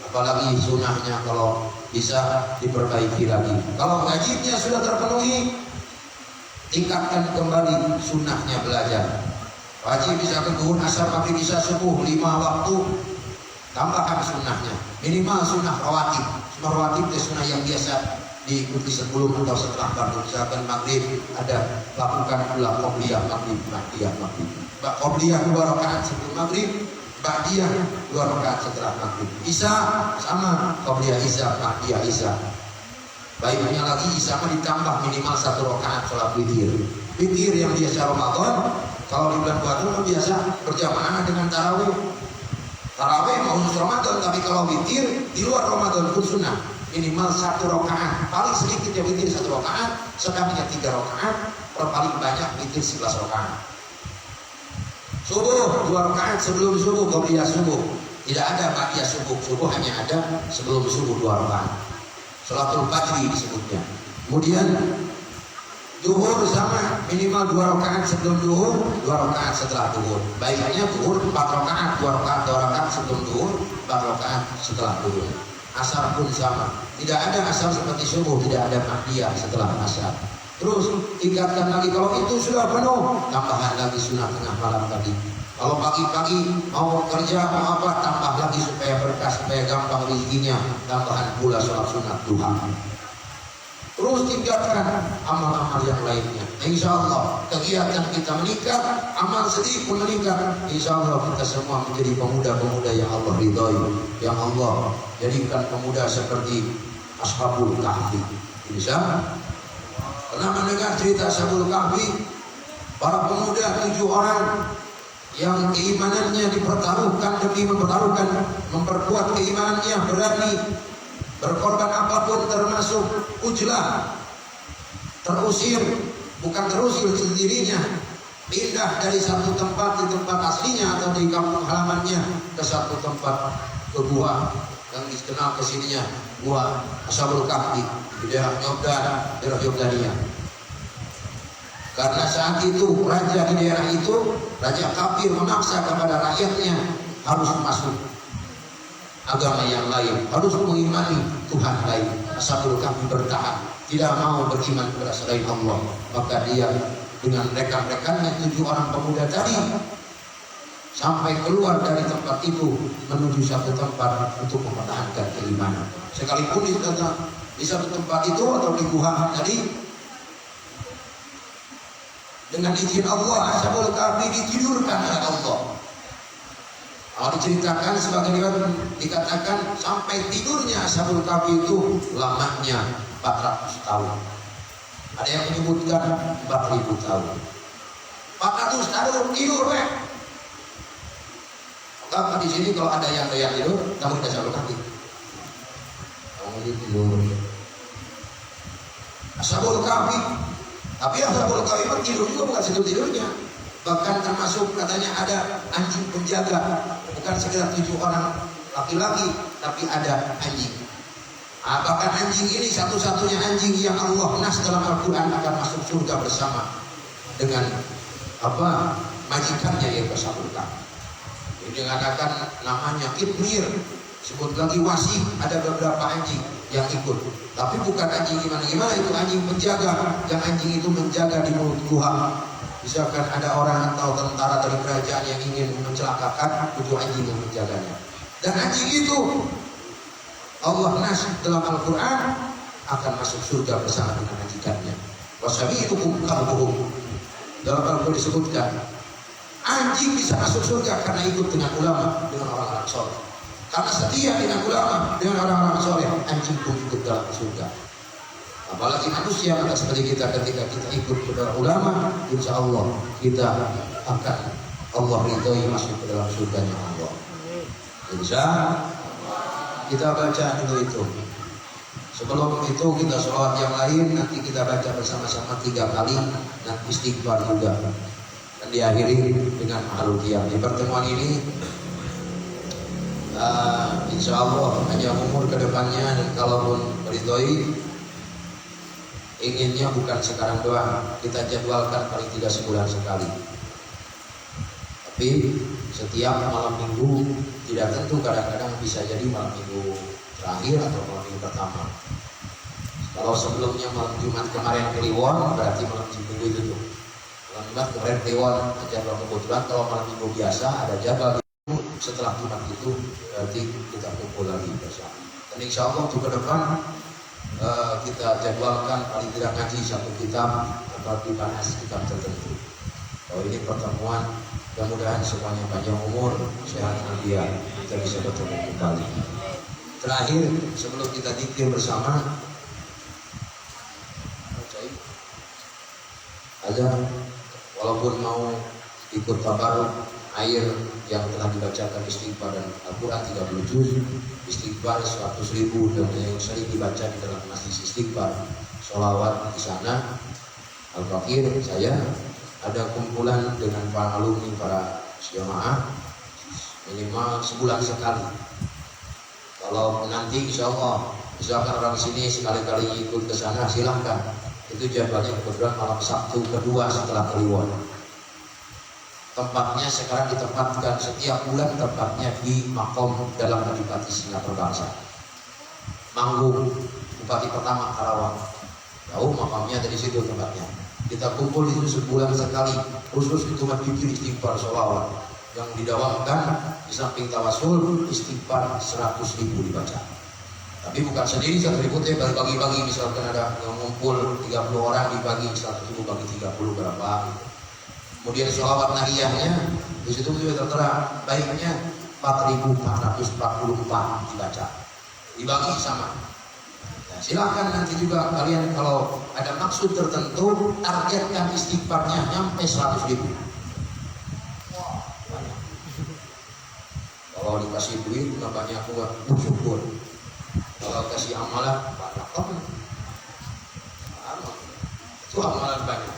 apalagi sunnahnya kalau bisa diperbaiki lagi. Kalau wajibnya sudah terpenuhi, tingkatkan kembali sunnahnya belajar. Wajib misalkan zuhur, asar, maghrib, isya, subuh 5 waktu, tambahkan sunnahnya. Minimal sunnah rawatib. Sunnah rawatib itu sunnah yang biasa diikuti sebelum atau setelah fardu. Misalkan maghrib ada lakukan pula qobliyah maghrib, ba'diyah maghrib. Qobliyah 2 rakaat sebelum maghrib, ba'diyah 2 rakaat setelah maghrib. Isya sama, qobliyah isya, ba'diyah isya. Baiknya lagi isya ditambah minimal 1 rakaat sholat witir. Witir yang biasa Ramadan, kalau di bulan puasa kan biasa berjamaah dengan tarawih. Tarawih mau khusus Ramadan, tapi kalau witir di luar Ramadan pun sunnah. Minimal 1 rakaat, paling sedikit ya witir 1 rakaat, sedangnya 3 rakaat, paling banyak witir 11 rakaat. Subuh 2 rakaat sebelum subuh, qobliyah subuh. Tidak ada ba'diyah subuh, subuh hanya ada sebelum subuh 2 rakaat. Sholatul fajri disebutnya. Kemudian zuhur sama, minimal 2 rakaat sebelum zuhur, 2 rakaat setelah zuhur. Baiknya zuhur 4 rakaat, 2 rakaat sebelum zuhur, 4 rakaat setelah zuhur. Asar pun sama, tidak ada asar seperti subuh, tidak ada ba'diyah setelah asar. Terus tingkatkan lagi, kalau itu sudah penuh, tambahan lagi sunnah tengah malam tadi. Kalau pagi-pagi mau kerja mau apa, tambah lagi supaya berkah, supaya gampang rezekinya, tambahan pula sholat sunat duha. terus tingkatkan amal-amal yang lainnya. Insya Allah kegiatan kita meningkat, amal sedikit pun meningkat. Insya Allah kita semua menjadi pemuda-pemuda yang Allah ridhoi, yang Allah jadikan pemuda seperti Ashabul Kahfi. Bisa? Pernah mendengar cerita Ashabul Kahfi? Para pemuda 7 orang yang keimanannya dipertaruhkan demi memperkuat keimanannya, berani berkorban apapun, termasuk ujlah, terusir, bukan terusir sendirinya, pindah dari satu tempat di tempat aslinya atau di kampung halamannya ke satu tempat, ke gua yang dikenal kesininya gua Ashabul Kahfi di daerah Yordania. Karena saat itu raja di daerah itu, raja kafir, memaksa kepada rakyatnya harus masuk agama yang lain, harus mengimani Tuhan lain. Ashabul Kahfi bertahan, tidak mau beriman kepada selain Allah. Maka dia dengan rekan-rekannya 7 orang pemuda tadi sampai keluar dari tempat itu menuju satu tempat untuk mempertahankan keimanan. Sekalipun di satu tempat itu atau di gua tadi, dengan izin Allah, Ashabul Kahfi ditidurkan oleh Allah. Kalau diceritakan sebagai dikatakan sampai tidurnya Ashabul Kahfi itu lamanya 400 tahun. Ada yang menyebutkan 4000 tahun. 400 tahun tidur, maka di sini kalau ada yang doyan tidur, kamu tidak Ashabul Kahfi. Kamu tidur. Ashabul Kahfi. Tapi Ashabul Kahfi tidur juga bukan tidur-tidurnya. Bahkan termasuk katanya ada anjing penjaga. Bukan sekedar 7 orang laki-laki, tapi ada anjing. Bahkan anjing ini satu-satunya anjing yang Allah nas dalam Al-Quran akan masuk surga bersama dengan majikannya yaitu Ashabul Kahfi. Ini mengatakan namanya Kitmir. Sebut lagi Wasih, ada beberapa anjing yang ikut. Tapi bukan anjing gimana-gimana, itu anjing penjaga. Yang anjing itu menjaga di mulut gua. Misalkan ada orang atau tentara dari kerajaan yang ingin mencelakakan, itu anjing yang menjaganya. Dan anjing itu Allah nas dalam Al-Quran akan masuk surga bersama dengan majikannya. Wasabi'ukum kalbuhum. Dalam Al-Quran disebutkan anjing bisa masuk surga karena ikut dengan ulama, dengan orang-orang soleh. Karena setia dengan ulama, dengan orang-orang soleh, anjing pun ikut dalam surga. Apalagi manusia maka seperti kita ketika kita ikut kepada ulama, insya Allah kita akan Allah ridhoi masuk ke dalam surganya Allah. Bisa kita baca dulu itu. Sebelum itu kita sholat yang lain, nanti kita baca bersama-sama 3 kali dan istighfar juga. Dan diakhiri dengan mahlul qiyam. Di pertemuan ini insya Allah hanya umur kedepannya, dan kalaupun ridhoi inginnya bukan sekarang doang, kita jadwalkan paling tidak sebulan sekali. Tapi setiap malam minggu, tidak tentu, kadang-kadang bisa jadi malam minggu terakhir atau malam minggu pertama. Kalau sebelumnya malam Jumat kemarin Kliwon, berarti malam minggu itu tuh. Malam Jumat kemarin Kliwon, jadwal kebetulan. Kalau malam minggu biasa ada jadwal setelah Jumat itu, berarti kita kumpul lagi bersama. Dan insya Allah untuk ke depan kita jadwalkan paling tidak ngaji 1 kitab atau dibahas kitab tertentu. Kalau ini pertemuan, mudah-mudahan semuanya panjang umur, sehat dia, kita bisa bertemu kembali. Terakhir sebelum kita zikir bersama, ada walaupun mau ikut tabaruk air yang telah dibacakan istighfar dan Al-Quran 30 juz, istighfar 100.000 dan yang sering dibaca di dalam majlis istighfar, sholawat di sana. Al-Fakir saya ada kumpulan dengan para alumni, para jamaah minimal sebulan sekali. Kalau nanti insya Allah misalkan orang sini sekali-kali ikut ke sana, silahkan. Itu jadwalnya kebetulan malam Sabtu kedua setelah Kliwon. Tempatnya sekarang ditempatkan setiap bulan, tempatnya di Makom dalam Adipati Singapura Bangsa. Manggung Bupati pertama Karawang. Tahu makamnya dari situ tempatnya. Kita kumpul itu sebulan sekali, khusus itu majlis istighfar sholawat yang didawamkan di samping tawasul, istighfar 100.000 dibaca. Tapi bukan sendiri 1.000 itu bagi-bagi, misalkan ada yang ngumpul 30 orang dibagi 100.000 bagi 30 berapa. Kemudian sholawat nariyahnya di situ juga tertera baiknya 4.444 dibaca, dibagi sama. Nah, silakan nanti juga kalian kalau ada maksud tertentu targetkan istighfarnya nyampe 100.000. Wah, banyak. Kalau dikasih duit nggak banyak buat bersyukur. Kalau kasih amalan banyak banget. Itu amalan banyak,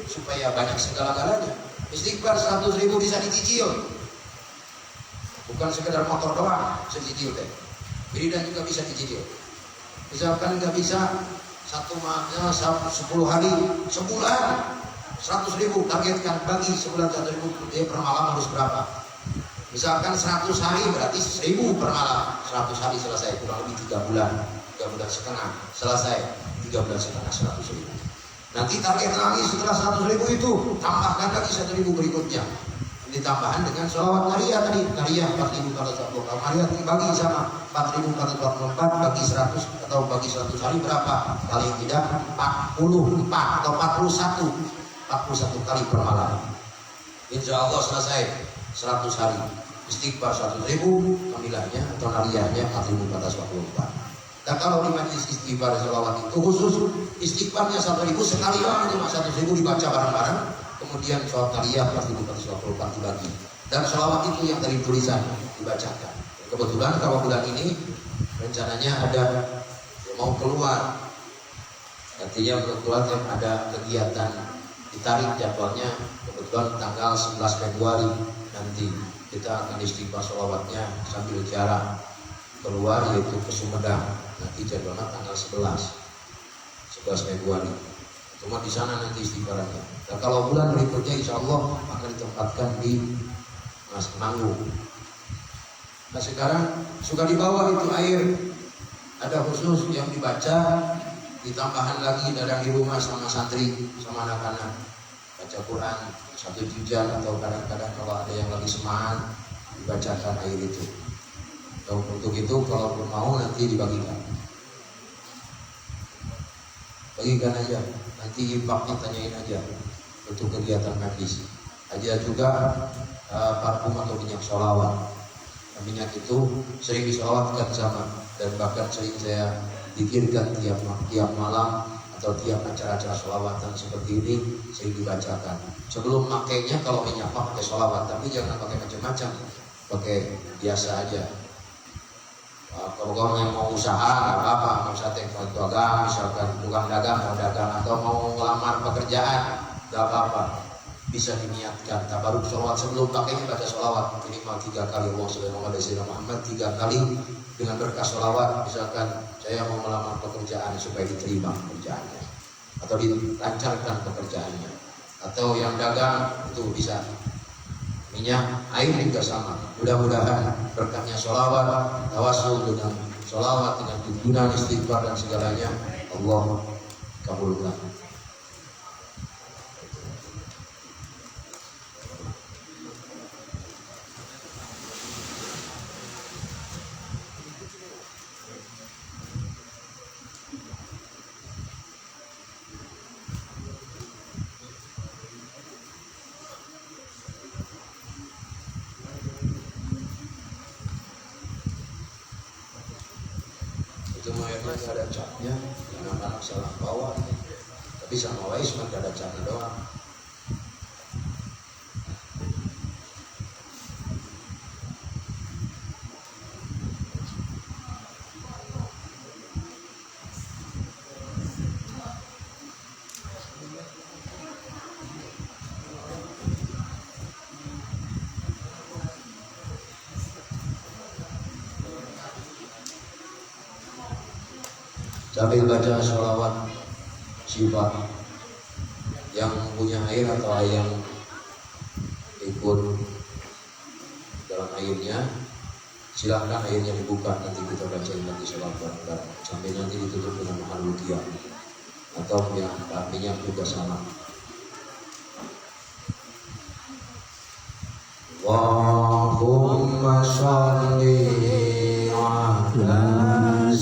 supaya banyak segala-galanya. Istighfar 100.000 bisa dicicil, bukan sekedar motor doang, bisa dicicil teh. Wiridan juga bisa dicicil. Misalkan nggak bisa 10 hari, sebulan 100.000 targetkan, bagi sebulan 100.000, dia per malam harus berapa? Misalkan 100 hari berarti 1.000 per malam, 100 hari selesai, kurang lebih 3 bulan setengah selesai, 3 bulan setengah 100.000. Nanti target lagi setelah 100.000 itu tambahkan lagi 1.000 berikutnya, ditambahan dengan sholawat nariyah tadi, nariyah 4.444, nariyah dibagi sama 4.444 bagi 100 atau bagi 100 hari berapa? Paling tidak 44 atau 41 kali per malam. Insya Allah selesai 100 hari. Istighfar 100.000, kamilahnya atau nariyahnya 4.444. Dan kalau di majlis istighfar sholawat itu khusus istighfarnya 1.000 sekali doang, cuma 1.000 dibaca bareng-bareng, kemudian sholawat nariyah 4.444 dibagi. Dan sholawat itu yang dari tulisan dibacakan. Kebetulan kalau bulan ini rencananya ada mau keluar, artinya kebetulan ada kegiatan ditarik jadwalnya, kebetulan tanggal 11 Februari nanti kita akan istighfar sholawatnya sambil jarak keluar, yaitu ke Sumedang. Nanti jadwalnya tanggal 11 Februari. Cuma di sana nanti istighfarannya. Dan kalau bulan berikutnya insya Allah akan ditempatkan di Mas Manggu. Nah sekarang suka dibawa itu air, ada khusus yang dibaca, ditambahan lagi dadang di rumah sama santri, sama anak-anak baca Quran 1 juzan, atau kadang-kadang kalau ada yang lagi semangat dibacakan air itu. Dan untuk itu kalau mau nanti dibagikan, bagikan aja, nanti impaknya tanyain aja untuk kegiatan majlis. Aja juga parfum atau minyak sholawat. Minyak itu sering disolawatkan sama, dan bahkan sering saya pikirkan tiap malam atau tiap acara-acara sholawatan seperti ini sering dibacakan. Sebelum makainya kalau minyak pakai sholawat, tapi jangan pakai macam-macam, pakai biasa aja. Kalau yang mau usaha nggak apa-apa, mau sate dagang, misalkan tukang dagang mau dagang atau mau ngelamar pekerjaan nggak apa-apa, bisa diniatkan tabaruk sholawat. Sebelum pakainya baca sholawat minimal 3 kali, Allahumma sholli ala sayyidina Muhammad 3 kali dengan berkah sholawat. Misalkan saya mau melamar pekerjaan supaya diterima pekerjaannya atau dilancarkan pekerjaannya, atau yang dagang itu bisa minyak, air juga sama. Mudah-mudahan berkahnya sholawat, tawasul dengan sholawat, dengan tuntunan istighfar dan segalanya Allah kabulkan. Cuma airnya nggak ada catnya, anak-anak salah bawa, tapi sama wais cuma nggak ada catnya doang. Sambil baca sholawat sifat yang punya air atau yang ikut dalam airnya, silahkan airnya dibuka, nanti kita bacain lagi sholawat bareng-bareng sampai nanti ditutup dengan mahalukiyah atau yang artinya juga sama. Allahumma sholli ala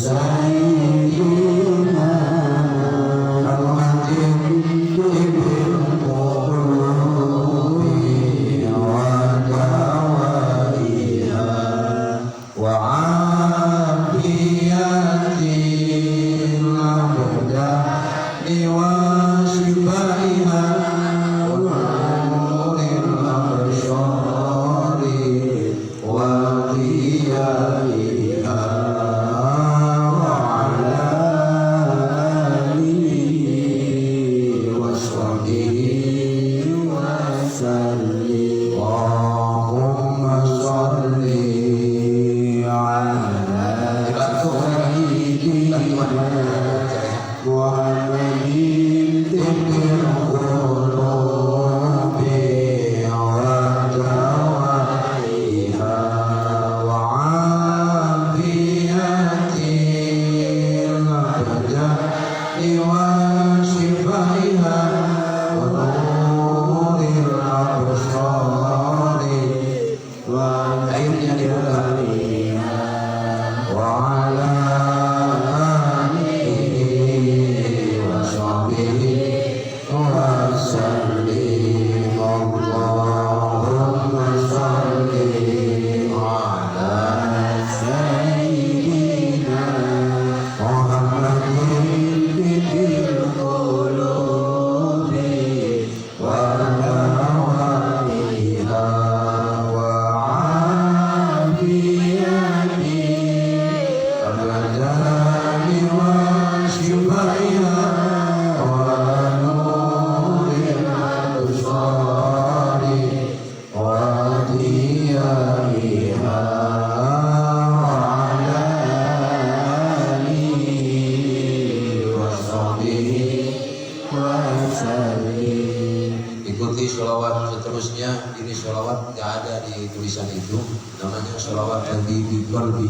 Ikuti sholawat seterusnya. Ini sholawat nggak ada di tulisan itu. Namanya sholawat Nabi bi qalbi.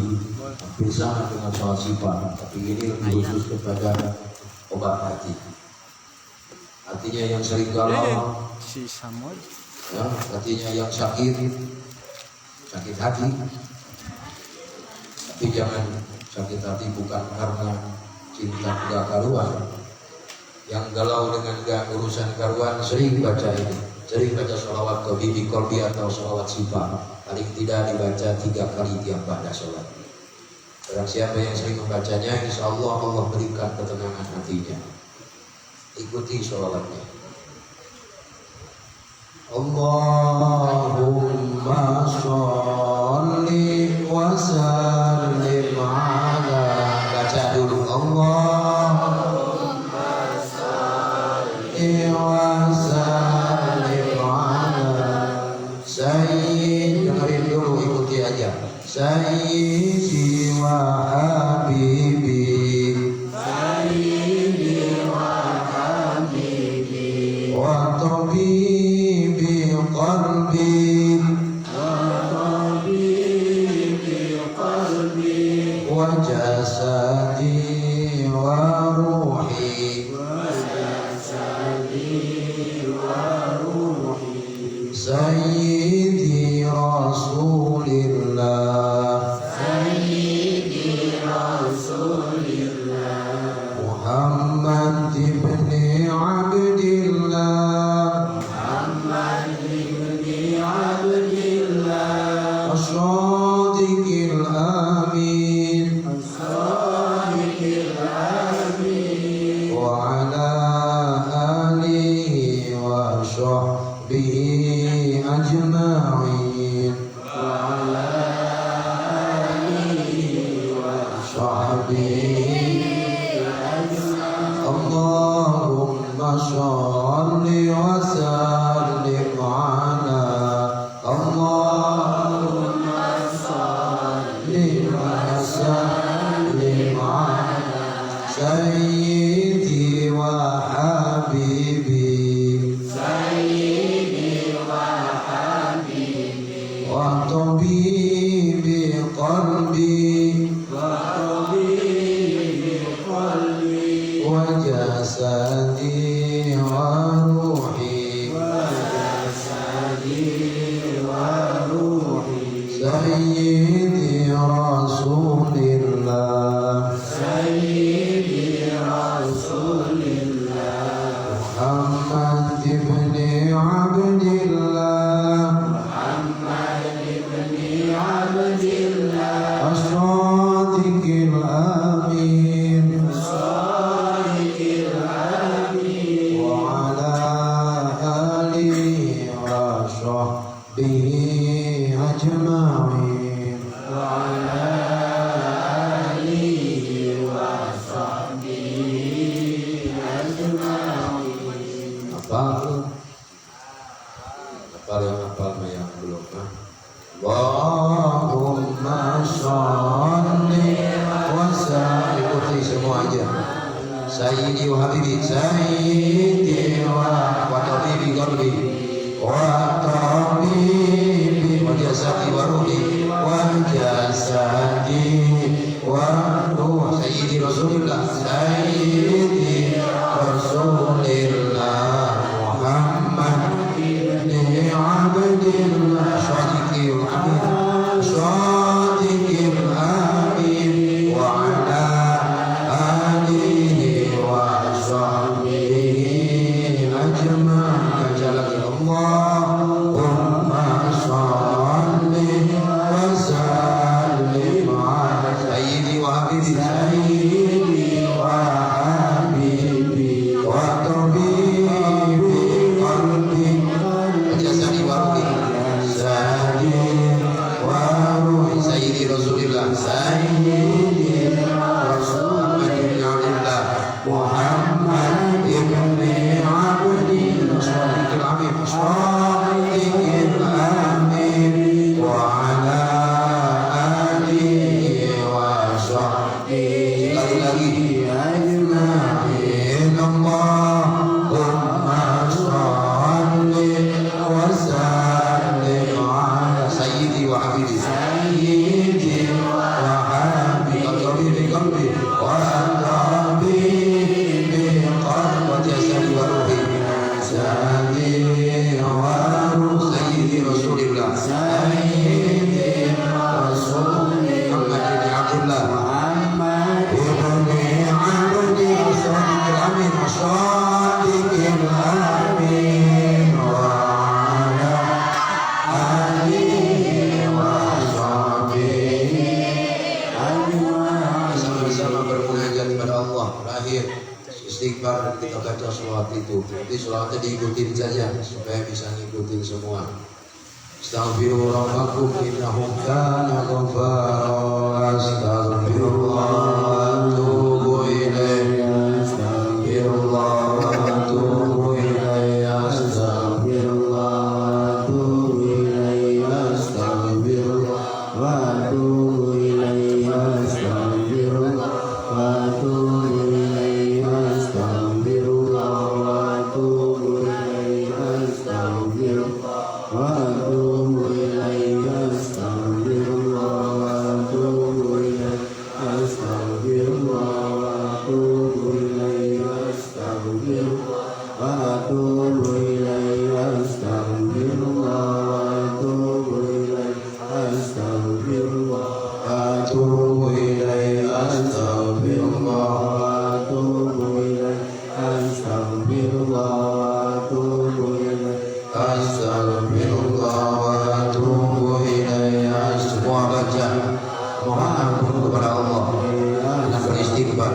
Hampir sama dengan sholawat sifat, tapi ini lebih khusus kepada obat hati. Artinya yang sering galau, Si Samod. ya, artinya yang sakit hati. Tapi jangan sakit hati bukan karena cinta gak karuan. Yang galau dengan gak urusan karuan sering baca ini, sering baca sholawat Nabi bi qalbi atau sholawat sifat. Paling tidak dibaca 3 kali tiap pada sholat. Barang siapa yang sering membacanya, insya Allah Allah berikan ketenangan hatinya. Ikuti sholawatnya. Allahumma sholli wa sallim ala. Baca dulu Allahumma sholli wa sallim ala Sayyid. Dengerin dulu, ikuti aja. Sayyidi wa habibi, Sayyidi wa habibi, wa tabibi qalbi, wa tabibi qalbi, wa jasadi wa ruhi, wa jasadi wa ruhi, Sayyidi Rasulillah, Muhammad ibni Abdillah, As-Sadiqil Amin, wa ala alihi wa sahbihi ajma'in, Allahumma sholli wa sallim ala. Allahumma sholli wa sallim ala Sayyidi wa habibi, Sayyidi wa habibi, wa tabibi qalbi, wa jasadi wa ruhi, Sayyidi Rasulillah, Muhammad ibni Abdillah, As-Sadiqil Amin, wa ala alihi wa sahbihi ajma'in, Hafal yang hafal yang belum. Allahumma sholli wa sallim. Ikuti semua aja. Sayyidi wa habibi, Sayyidi wa tabibi qalbi, wa tabibi wa jasadi wa ruhi, wa jasadi wa ruhi, Sayyidi Rasulillah, Sayyidi Rasulillah, Muhammad ibni Abdillah, Shadiqil Amin, Shadiqil Amin, wa ala alihi wa sahbihi ajma'in. Baca lagi Allahumma sholli محمد ابن عبد الصادق الأمين الصادق الأمين وعلى آله وصحبه أجمعين اللهم صل وسلم على سيدي وحبيبي سيدي وحبيبي قلبي وحبيبي قلبي جسدي وروحي سيدي رسول الله سيدي رسول محمد بن عبد الله محمد بن عبد الصادق الأمين الصادق الأمين وعلى آله وصحبه أجمعين. Sama-sama bermunajat kepada Allah. Terakhir istighfar dan kita baca selawat itu. Nanti selawatnya diikutin saja supaya bisa ngikutin semua. Astaghfiru rabbakum innahu kana ghaffara. Astaghfirullah wa atubu ilaihi. Astaghfirullah wa atubu ilaihi. Astaghfirullah wa atubu ilaihi. Astaghfirullah wa atubu ilaihi. Astaghfirullah wa atubu ilaihi. Astaghfirullah wa atubu ilaihi. Astaghfirullah wa atubu ilaihi. Astaghfirullah wa atubu ilaihi. Astaghfirullah wa atubu ilaihi. Astaghfirullah wa atubu ilaihi. Astaghfirullah wa atubu ilaihi. Astaghfirullah wa atubu ilaihi. Astaghfirullah wa atubu ilaihi. Astaghfirullah wa atubu ilaihi. Astaghfirullah wa atubu ilaihi. Semua baca mohon ampun kepada Allah dengan beristighfar.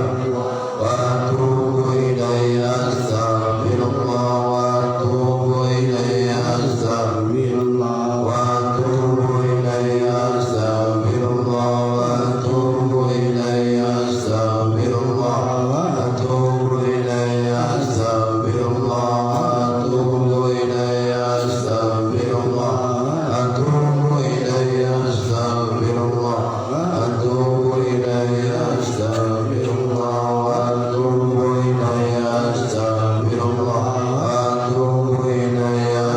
Wa atubu ilaihi. Astaghfirullah wa atubu ilaihi. Astaghfirullah wa atubu ilaihi. Astaghfirullah wa atubu ilaihi. Astaghfirullah wa atubu ilaihi. Astaghfirullah wa atubu ilaihi. Astaghfirullah wa atubu ilaihi. Astaghfirullah wa atubu ilaihi. Astaghfirullah wa atubu ilaihi. Astaghfirullah wa atubu ilaihi.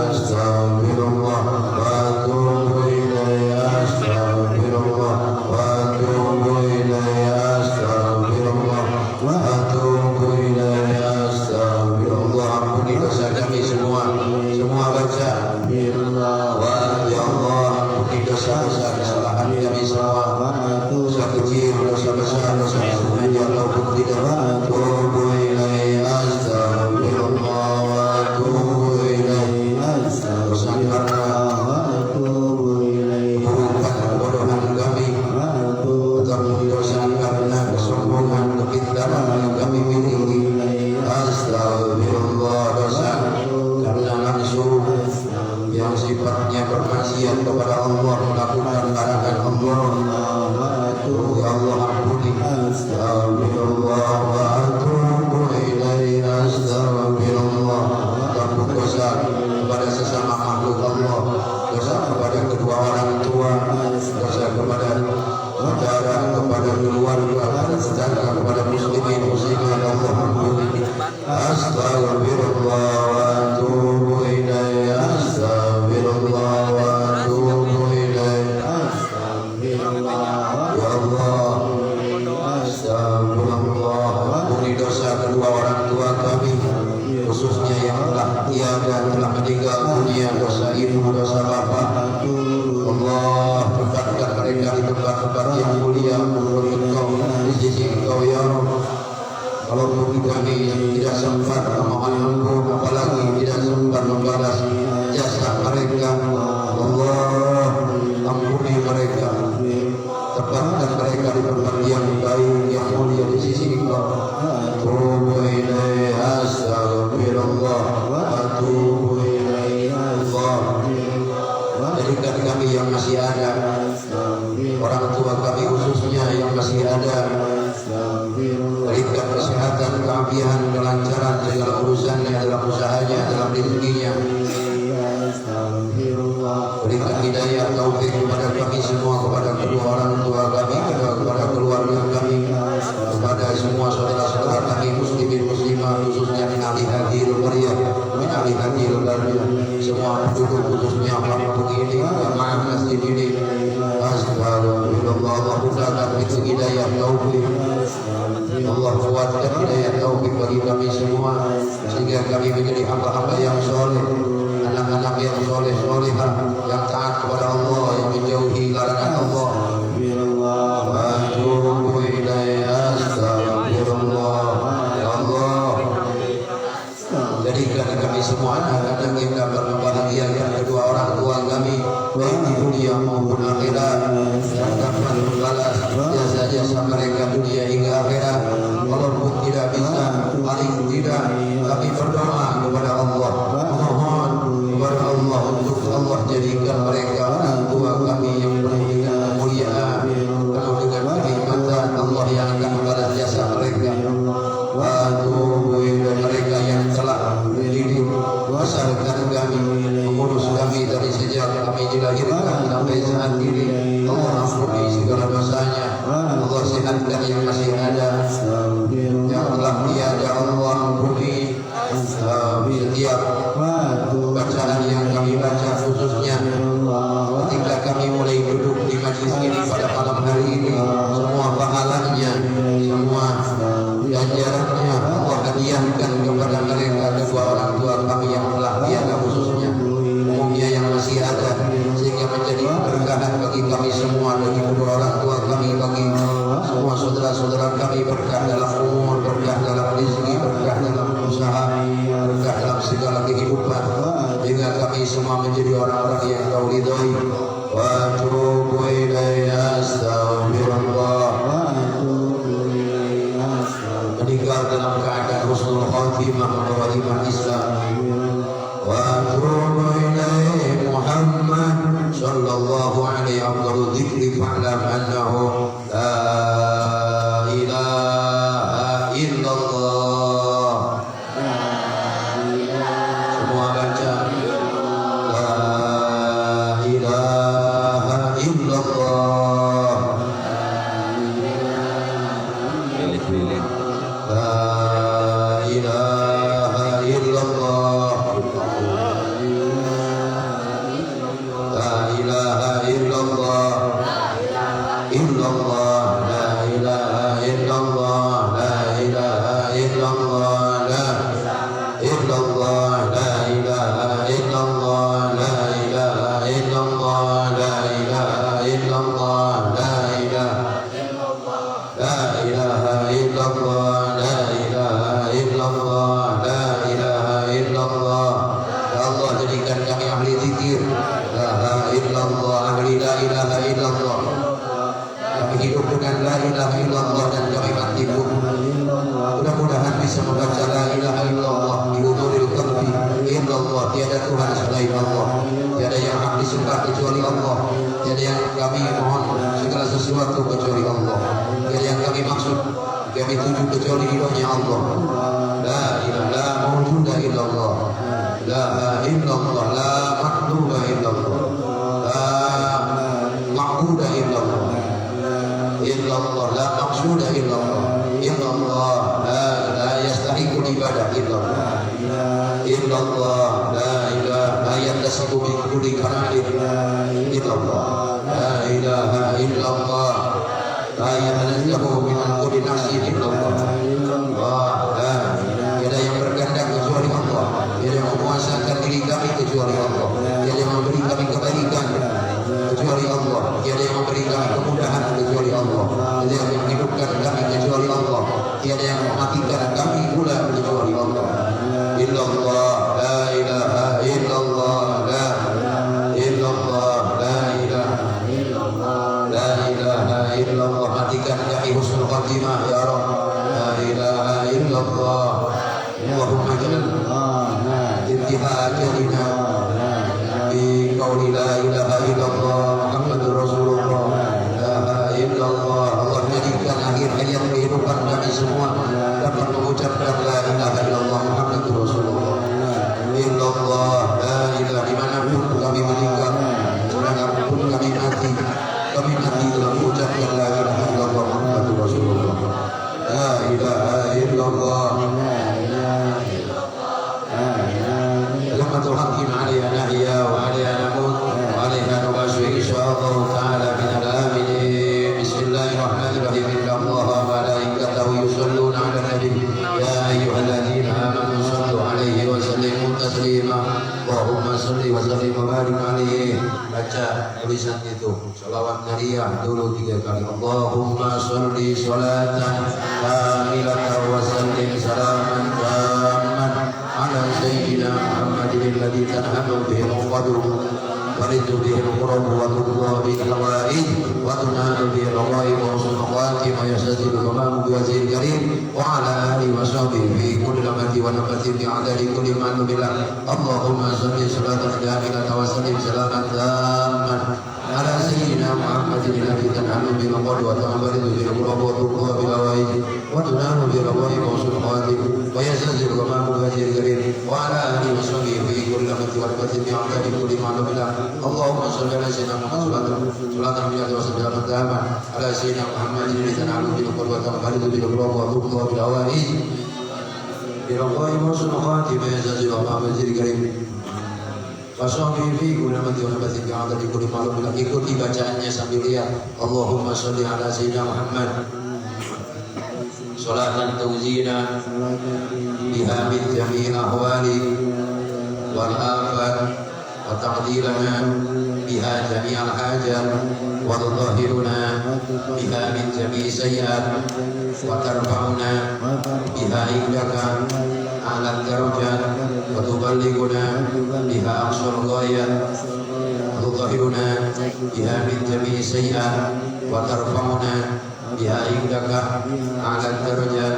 Astaghfirullah wa atubu ilaihi. Astaghfirullah wa atubu ilaihi. Astaghfirullah wa atubu ilaihi. Astaghfirullah. Ampuni dosa kami semua baca. Wa ya Allah, ampuni dosa-dosa kesalahan kami semua, dosa kecil, dosa besar, dosa sengaja ataupun tidak. Atubu ilaihi. Astaghfirullah wa atubu ilaihi. Dosa karena keburukan kebodohan kami, atau dosa karena kesombongan, kepintaran yang kami miliki. Astaghfirullah. Dosa karena nafsu yang sifatnya bermaksiat kepada Allah, melakukan larangan Allah. Ya Allah, ampuni. Astaghfirullah wa atubu ilaihi. Astaghfirullah. Ampun dosa kepada sesama makhluk Allah, dosa kepada kedua orang tua, dosa kepada saudara, kepada keluarga, kepada tetangga, kepada muslimin muslimat. Allah ampuni. Astaghfirullah wa atubu ilaihi. Astaghfirullah wa atubu ilaihi. Astaghfirullah. Ya Allah, astaghfirullah. Ampuni dosa kedua orang tua kami, khususnya yang telah tiada, telah meninggal dunia, dosa ibu, dosa bapak. Allah, tempatkan mereka di tempat-tempat yang mulia menurut Engkau, di sisi Engkau ya Rabb. Kalau kami yang tidak sempat memohon ampun, apalagi tidak sempat membalas jasa mereka, Allah ampuni mereka, tempatkan mereka di tempat yang baik, yang mulia di sisi Engkau. Atubu ilaihi. Astaghfirullah wa atubu ilaihi. Allah, jadikan kami yang masih ada, orang tua kami khususnya yang masih ada, berikan kesehatan, keafian dalam kelancaran segala urusannya, dalam usahanya, dalam rezekinya. Berikan hidayah taufik kepada kami semua, kepada kedua orang tua kami, kepada keluarga kami, kepada semua saudara-saudara kami muslimin muslimah, khususnya min ahli hadhil qaryah, min ahli hadhil qaryah, semua penduduk khususnya kampung ini, jamaah masjid ini. Astagfirullah, Allah mudahkan itu hidayah taufik, Allah kuatkan hidayah taufik bagi kami semua, sehingga kami menjadi hamba-hamba yang soleh, anak-anak yang soleh-solehah, yang taat kepada Allah, yang menjauhi larangan Allah. Atubu ilaika, astagfirullah. Ya Allah, jadikan kami semua anak-anak yang dapat membahagiakan kedua orang tua kami, baik di dunia maupun akhirat, dan dapat membalas jasa-jasa mereka dunia hingga akhirat. Walaupun tidak bisa, paling tidak kami berdoa kepada Allah, mohon kepada Allah untuk Allah jadikan mereka orang tua kami yang penuh dengan kemuliaan, penuh dengan kenikmatan. Allah yang akan membalas jasa mereka. Atubu ilaika, mereka yang telah mendidik, membesarkan kami, mengurus kami dari sejak kami dilahirkan sampai saat ini. Allah ampuni segala dosanya, Allah sehatkan yang masih ada, yang telah tiada Allah ampuni. Setiap bacaan yang kami baca, khususnya ketika kami mulai duduk di majlis ini pada malam hari ini, semua pahalanya, semua ganjarannya Allah hadiahkan kepada mereka, kedua orang tua kami yang telah tiada, khususnya umumnya yang masih ada, sehingga menjadi keberkahan bagi kami semua, bagi kedua orang tua kami, bagi semua saudara-saudara kami, berkah dalam umur, berkah dalam rezeki, berkah dalam usaha, berkah dalam segala kehidupan, hingga kami semua menjadi orang-orang yang Kau ridhoi. Wa atubu ilaika, astagfirullah. Meninggal dalam keadaan husnul khatimah, membawa iman Islam. Wa atubu ilaika Muhammad sallallahu alaihi afdalu dzikri fa'lam annahu la ilaha illallah. Semua baca la ilaha illallah. Pilih-pilih. La ilaha illallah. La ilaha illallah. Illallah. La ilaha illallah. La ilaha illallah. La illallah. La ilaha illallah. La ilaha illallah. La ilaha illallah. La ilaha La ilaha illallah, la ilaha illallah, la ilaha illallah. Ya Allah, jadikan kami ahli zikir la ilaha illallah, ahli la ilaha illallah. Kami hidup dengan la ilaha illallah dan kami mati pun mudah-mudahan bisa membaca la ilaha illallah di huduril qalbi. Illallah, tiada Tuhan selain Allah, tiada yang hak disembah kecuali Allah, tiada yang kami mohon segala sesuatu kecuali Allah, tiada yang kami maksud, kami tuju kecuali ridhonya Allah. La ilaha mawjuda illallah, la illallah, la mahduda illallah, la ma'buda illallah, illallah, la maqsuda illallah, illallah, la yastahiqul ibadah illallah, illallah, la ilaha yantasibu min kulli kamalin illallah, la ilaha illallah, la yatanazzahu min kulli nafsin illallah. Tiada yang berkehendak kecuali Allah, tiada yang menguasakan diri kami kecuali Allah, tiada yang memberi kami kebaikan kecuali Allah, tiada yang memberi kami kemudahan kecuali Allah, tiada yang menghidupkan kami kecuali Allah, tiada yang mematikan kami pula kecuali Allah. Illallah, la ilaha illallah, la illallah, la ilaha illallah, la ilaha illallah. Matikan kami husnul khatimah ya Rabb. La ilaha illallah. Allahumma ja'al intiha ajalina bi qauli la ilaha illallah Muhammadur Rasulullah. La ilaha illallah. Allah jadikan akhir hayat kehidupan kami semua dapat mengucapkan la ilaha tulisan itu. Salawat nariyah dulu 3 kali. Allahumma sholli sholatan kamilatan wa sallim salaman tamman ala sayyidina Muhammadin alladhi tanhamu bihi al-qadru ورد به القرب وتقضى به الحوائج وتنال به الرغائب وحسن الخواتم ويستجيب الغمام بوجهه الكريم وعلى اله وصحبه في كل لمحة ونفس بعدد كل ما نبل. اللهم صل صلاة كاملة وسلم سلاما تاما على سيدنا محمد الذي تنعم بالقول وتنبرد بالقرب وتقضى بالحوائج وتنال به الرغائب وحسن الخواتم ويستجيب الغمام بوجهه الكريم وعلى اله وصحبه في كل لمحة ونفس بعدد كل ما نبل. اللهم صل على سيدنا محمد صلاة كاملة وسلم تاما على سيدنا محمد الذي تنعم بالقرب وتنبرد بالقرب وتقضى بالحوائج برغائب وحسن الخواتم ويستجيب الغمام بوجهه الكريم Wasofi fi guna mati wa nabati fi adadi kulli malam bila ikuti bacaannya sambil lihat. Allahumma sholli ala sayyidina Muhammad sholatan tawzina biha min jami'il ahwali wal afat wa taqdilana biha jami'al hajat wa tudahhiruna biha min jami'i sayyi'at wa tarfa'una biha indaka ala darajat wa tuballighuna biha aqsal ghayat wa tudahhiruna biha min jami'i sayyi'at wa tarfa'una biha indaka ala darajat.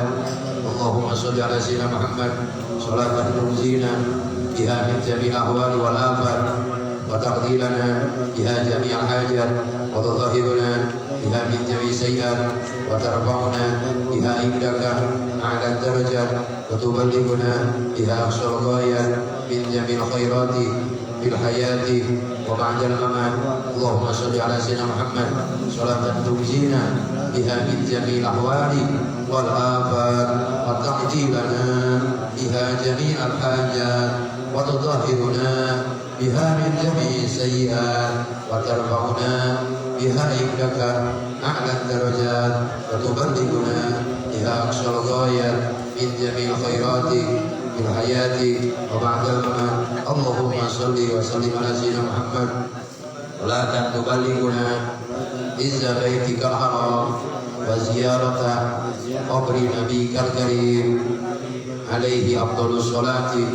Allahumma sholli ala sayyidina Muhammad sholatan tuzina biha min jami'il ahwali wal afat wa taqdilana biha jami'al hajat wa tudahhiruna biha min jami'i sayyi'at wa tarfa'una biha indaka ala darajat wa tuballighuna biha aqsal ghayat min jami'il khairati fil hayati wa ba'dal mamat. Allahumma sholli ala sayyidina Muhammad sholatan tuzina biha min jami'il ahwali wal afat wa taqdilana biha jami'al hajat wa tudahhiruna biha min jami'i sayyi'at wa tarfa'una biha indaka a'la darajat wa tuballighuna biha aqsal ghayat min jami'il khairati fil hayati wa ba'dal mamat. Allahumma sholli wa sallim ala sayyidina Muhammad salatan tuballighuna izza baitikal haram wa ziyarata qabri nabiyikal karim alaihi afdhalus sholati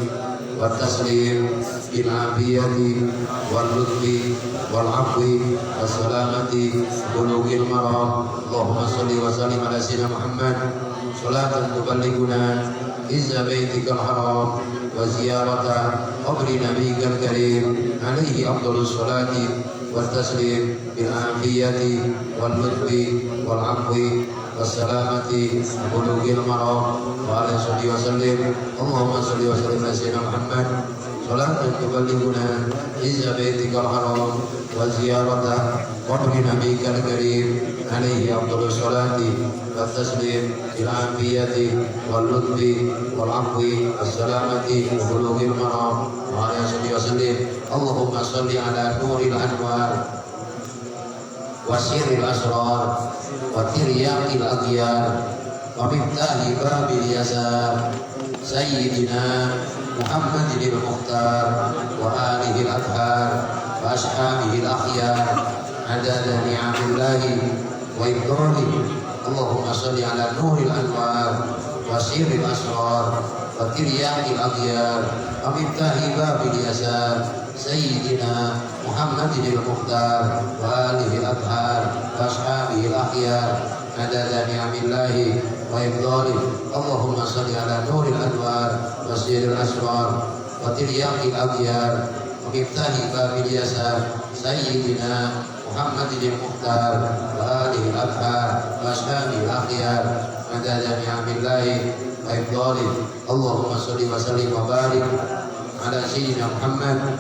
wa taslim bil afiyati wal lutfi wal afwi was salamati bulughil maram. Allahumma sholli wa sallim ala sayyidina Muhammad salatan tuballighuna izza baitikal haram wa ziyarata qabri nabiyikal karim alaihi afdhalus sholati wa taslim bil afiyati wal lutfi wal afwi wassalamati bulughil maram wa ala sholli wa sallim. Allahumma sholli wa sallim ala sayyidina Muhammad salatan tuballighuna izza baitikal haram wa ziyarata qabri nabiyikal karim alaihi afdhalus sholati wa taslim bil afiyati wal lutfi wal afwi wassalamati bulughil maram wa ala sholli wa sallim. Allahumma sholli ala nuril anwar wa sirril asrar wa tiryaqil aghyar wa miftahi babil yasar sayyidina Muhammadin al-Mukhtar wa alihi al-athhar wa ashabihi al-akhyar adada ni'amillahi wa ibdali. Allahumma sholli ala nuril anwar wa sirril asrar wa tiryaqil aghyar wa miftahi babil yasar sayyidina Muhammadin al-Mukhtar wa alihi al-athhar wa ashabihi al-akhyar adada ni'amillahi wa ibdali. Allahumma sholli ala nuril anwar wa sirril asrar wa tiryaqil aghyar wa miftahi babil yasar sayyidina Muhammadin al-Mukhtar wa alihi al-athhar wa ashabihi al-akhyar adada ni'amillahi wa ibdali. Allahumma sholli wa sallim wa barik ala sayyidina Muhammad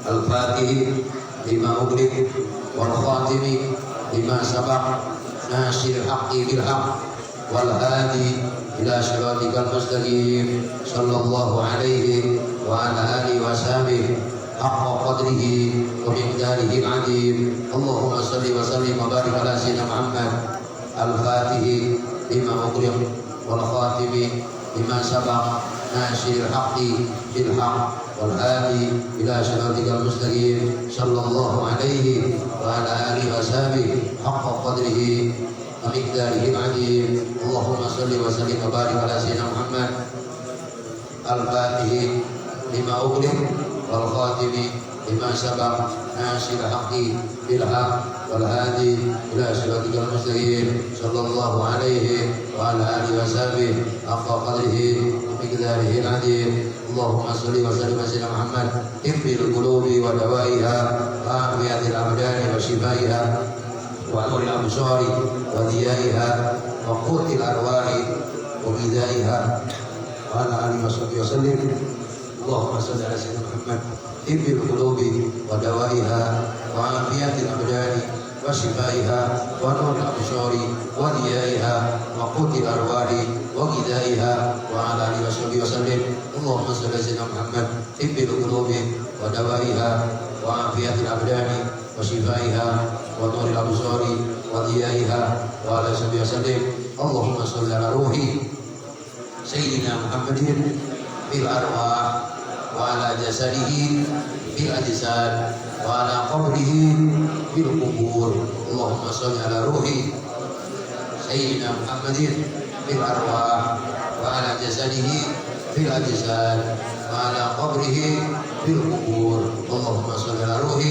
al-Fatih lima ughliq wal khatimi lima sabaq nasir haqqi bil haqq wal hadi ila siratikal mustaqim sallallahu alaihi wa ala alihi wa sahbihi haqqa qadrihi wa miqdarihi al-azim. Allahumma sholli wa sallim wa barik ala sayyidina Muhammad al-Fatih lima ughliq wal khatimi lima sabaq nasir haqqi bil haqq والهادي إلى صراطك المستقيم صلى الله عليه وعلى آله وصحبه حق قدره ومقداره العظيم. اللهم صل وسلم وبارك على سيدنا محمد الفاتح لما أغلق والخاتم لما سبق ناصر الحق بالحق والهادي إلى صراطك المستقيم صلى الله عليه وعلى آله وصحبه حق قدره ومقداره العظيم. اللهم صل وسلم على سيدنا محمد طب القلوب ودوائها وعافية الأبدان وشفائها ونور الأبصار وضيائها وقوت الأرواح وغذائها وعلى آله وصحبه وسلم. اللهم صل على سيدنا محمد طب القلوب ودوائها وعافية الأبدان وشفائها ونور الأبصار وضيائها وقوت الأرواح وغذائها وعلى آله وصحبه وسلم. اللهم صل على سيدنا محمد طب القلوب ودوائها وعافية الأبدان وشفائها ونور الأبصار وضيائها وعلى آله وصحبه وسلم. اللهم صل على روح سيدنا محمد في الأرواح وعلى جسده في الأجساد وعلى قبره في القبور. اللهم صل على روح سيدنا محمد في الأرواح وعلى جسده في الأجساد وعلى قبره في القبور. اللهم صل على روح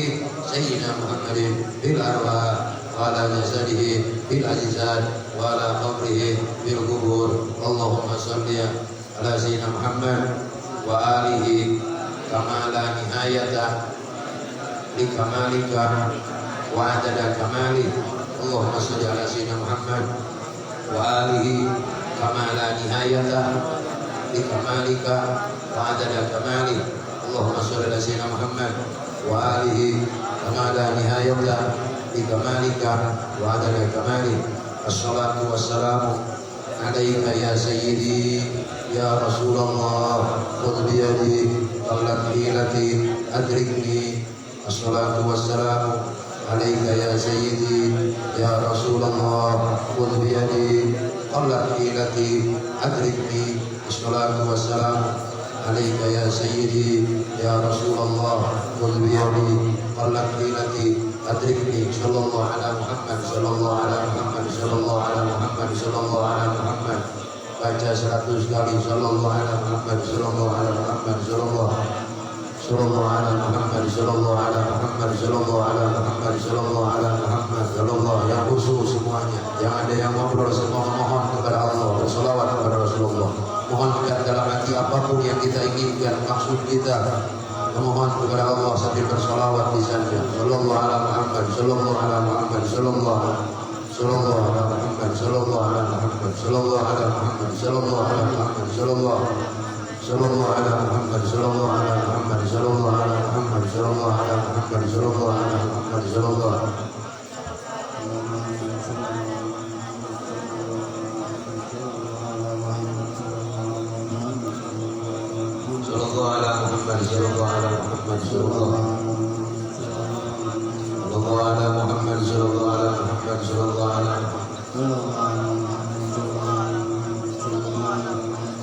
سيدنا محمد في الأرواح وعلى جسده في الأجساد وعلى قبره في القبور. اللهم صل على سيدنا محمد وآله كما لا نهاية لكمالك وعدد كمالك. اللهم صل على سيدنا محمد وآله كما لا نهاية لكمالك وعدد كمالك. اللهم صل على سيدنا محمد وآله كما لا نهاية لكمالك وعدد كمالك. الصلاة والسلام عليك يا سيدي يا رسول الله خذ بيدي قبل حيلتي أدركني. الصلاة والسلام عليك يا سيدي يا رسول الله خذ بيدي قبل حيلتي أدركني. الصلاة والسلام عليك يا سيدي يا رسول الله خذ بيدي قبل حيلتي أدركني. صلى الله على محمد صلى الله على محمد صلى الله على محمد صلى الله على محمد. Baca 100 kali sallallahu ala Muhammad sallallahu ala Muhammad sallallahu ala Muhammad sallallahu ala Muhammad sallallahu ala Muhammad sallallahu ala Muhammad sallallahu. Yang khusus semuanya, yang ada yang ngobrol semua mohon kepada Allah, bersolawat kepada Rasulullah. Mohonkan dalam hati apapun yang kita inginkan, maksud kita memohon kepada Allah sambil bersolawat di sana. Sallallahu ala Muhammad sallallahu ala Muhammad sallallahu sallallahu ala Muhammad sallallahu ala Muhammad sallallahu ala Muhammad sallallahu ala Muhammad sallallahu ala Muhammad sallallahu ala Muhammad sallallahu ala Muhammad sallallahu ala Muhammad sallallahu ala Muhammad sallallahu. Sallallahu ala Muhammad sallallahu ala Muhammad sallallahu ala Muhammad sallallahu ala Muhammad sallallahu ala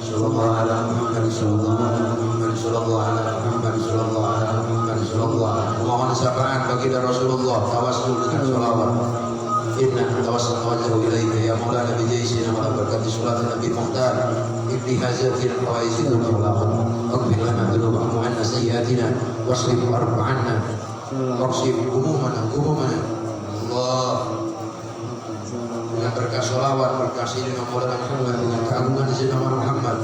sallallahu ala Muhammad sallallahu ala Muhammad sallallahu ala Muhammad sallallahu. Mohon syafaat bagi Rasulullah, tawassul dengan sholawat. Inna tawassul wajhu ilaika ya maulana bi jaysina wa barakati salat nabi muhtar ibni hazatil fawaisidul mawlaqat. Aghfir lana dhunubana wa anna sayyiatina wasrif arba'anna waqsif umumana Allah. Dengan berkah sholawat, berkah Sayyidina Maulana Muhammad, dengan keagungan Sayyidina Muhammad,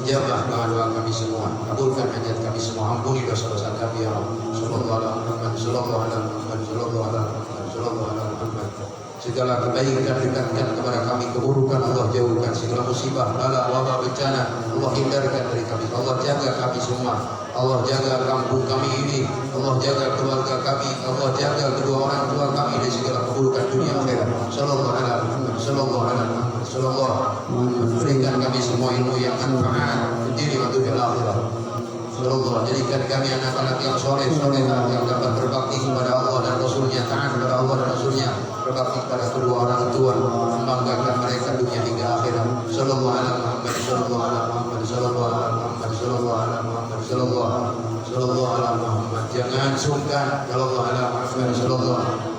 ijabah doa kami semua, kabulkan hajat kami semua, ampuni dosa-dosa kami ya Allah. Sallallahu ala Muhammad sallallahu ala Muhammad sallallahu ala Muhammad sallallahu ala Muhammad. Segala kebaikan dekatkan kepada kami, keburukan Allah jauhkan, segala musibah, bala, wabah, bencana Allah hindarkan dari kami. Allah jaga kami semua, Allah jaga kampung kami ini, Allah jaga keluarga kami, Allah jaga kedua orang tua kami dari segala keburukan dunia akhirat. Sallallahu ala Muhammad sallallahu ala Muhammad sallallahu. Berikan kami semua ilmu yang manfaat di dunia dan akhirat. Sallallahu. Jadikan kami anak-anak yang soleh solehah yang dapat berbakti kepada Allah dan Rasulnya, taat kepada Allah dan Rasulnya, berbakti kepada kedua orang tua, membanggakan mereka dunia hingga akhirat. Sallallahu ala Muhammad sallallahu ala Muhammad sallallahu ala Muhammad sallallahu ala Muhammad sallallahu. jangan sungkan. Ya Allah, ala Muhammad sallallahu.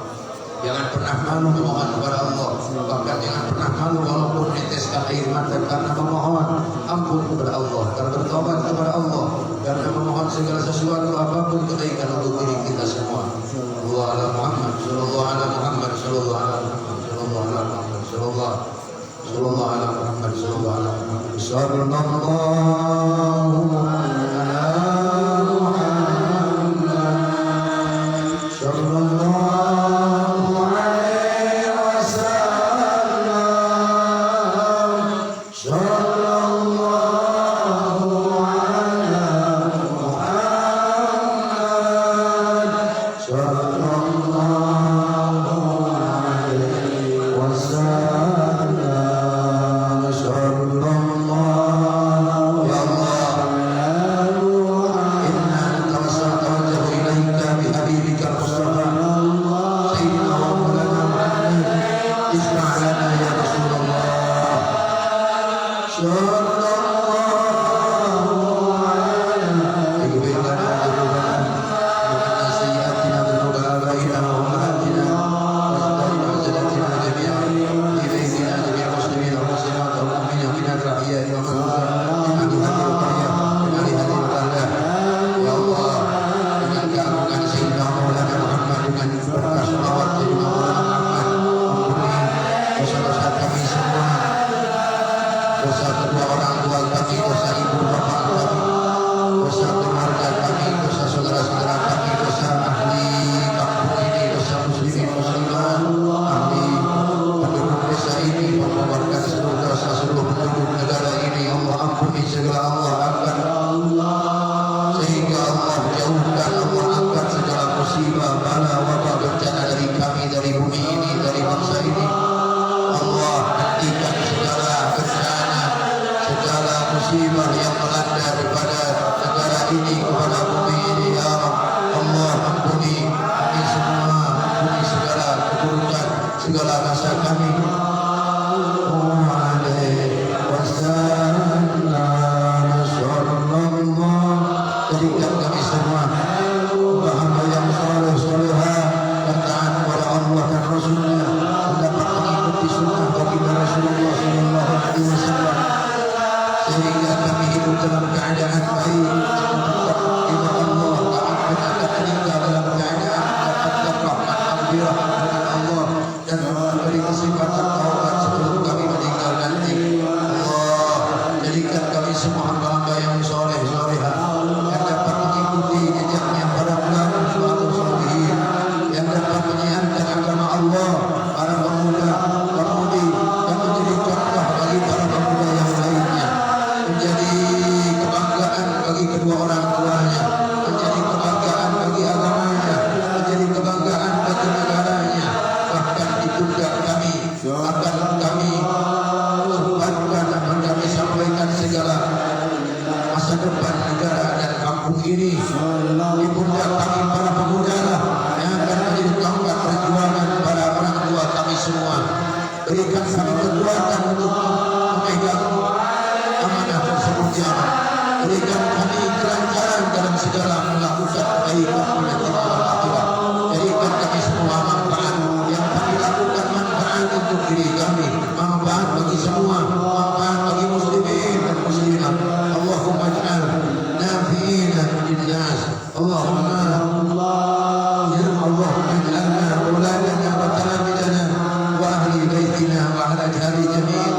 Jangan pernah malu memohon kepada Allah. Bahkan jangan pernah malu walaupun neteskan air mata karena memohon ampun kepada Allah, karena bertobat kepada Allah, karena memohon segala sesuatu apapun kebaikan untuk diri kita semua. Allah ala Muhammad sallallahu ala Muhammad sallallahu ala Muhammad sallallahu ala Muhammad sallallahu ala Muhammad sallallahu ala Muhammad sallallahu musibah yang melanda daripada negara ini kepada bumi ini, ya Allah, ampuni kami semua, ampuni segala keburukan, segala rasa kami. Jadikan kami semua hamba yang soleh-solehah dan taat kepada Allah dan Rasulnya, mendapat mengikuti sunnah baginda Rasulullah sallallahu alaihi wasallam, sehingga kami hidup dalam keadaan baik, mendapat ridha Allah, taat dan meninggal dalam keadaan mendapatkan rahmat ampirah dari Allah dan memberi kesempatan taubat sebelum kami meninggal nanti. Allah, jadikan kami semua hamba-hamba yang soleh-solehah yang dapat mengikuti jejaknya para ulama suatu salihin, yang dapat menyiarkan agama Allah, para pemuda, pemudi, dan menjadi contoh bagi para pemuda yang lainnya, menjadi kebanggaan bagi kedua orang tuanya, menjadi kebanggaan bagi agamanya, menjadi kebanggaan bagi negaranya. Bahkan di pundak kami akan kami sebutkan dan kami sampaikan segala masa depan negara dan kampung ini. Di pundak kami para pemuda lah yang akan menjadi tongkat perjuangan para orang tua kami semua. Berikan kami kekuatan untuk memegang amanah tersebut, ya Allah. Berikan kami kelancaran dalam segala melakukan kebaikan nanti malam akhirat. Jadikan kami semua manfaat yang kami lakukan, manfaat untuk diri kami, manfaat bagi semua, manfaat bagi muslimin dan muslimat. Allahumma ij'al nafi'ina linnas. Allahumma ya Allahumma ij'alna auladana wa talamidana wa ahli baitina wa ala ahli jami'in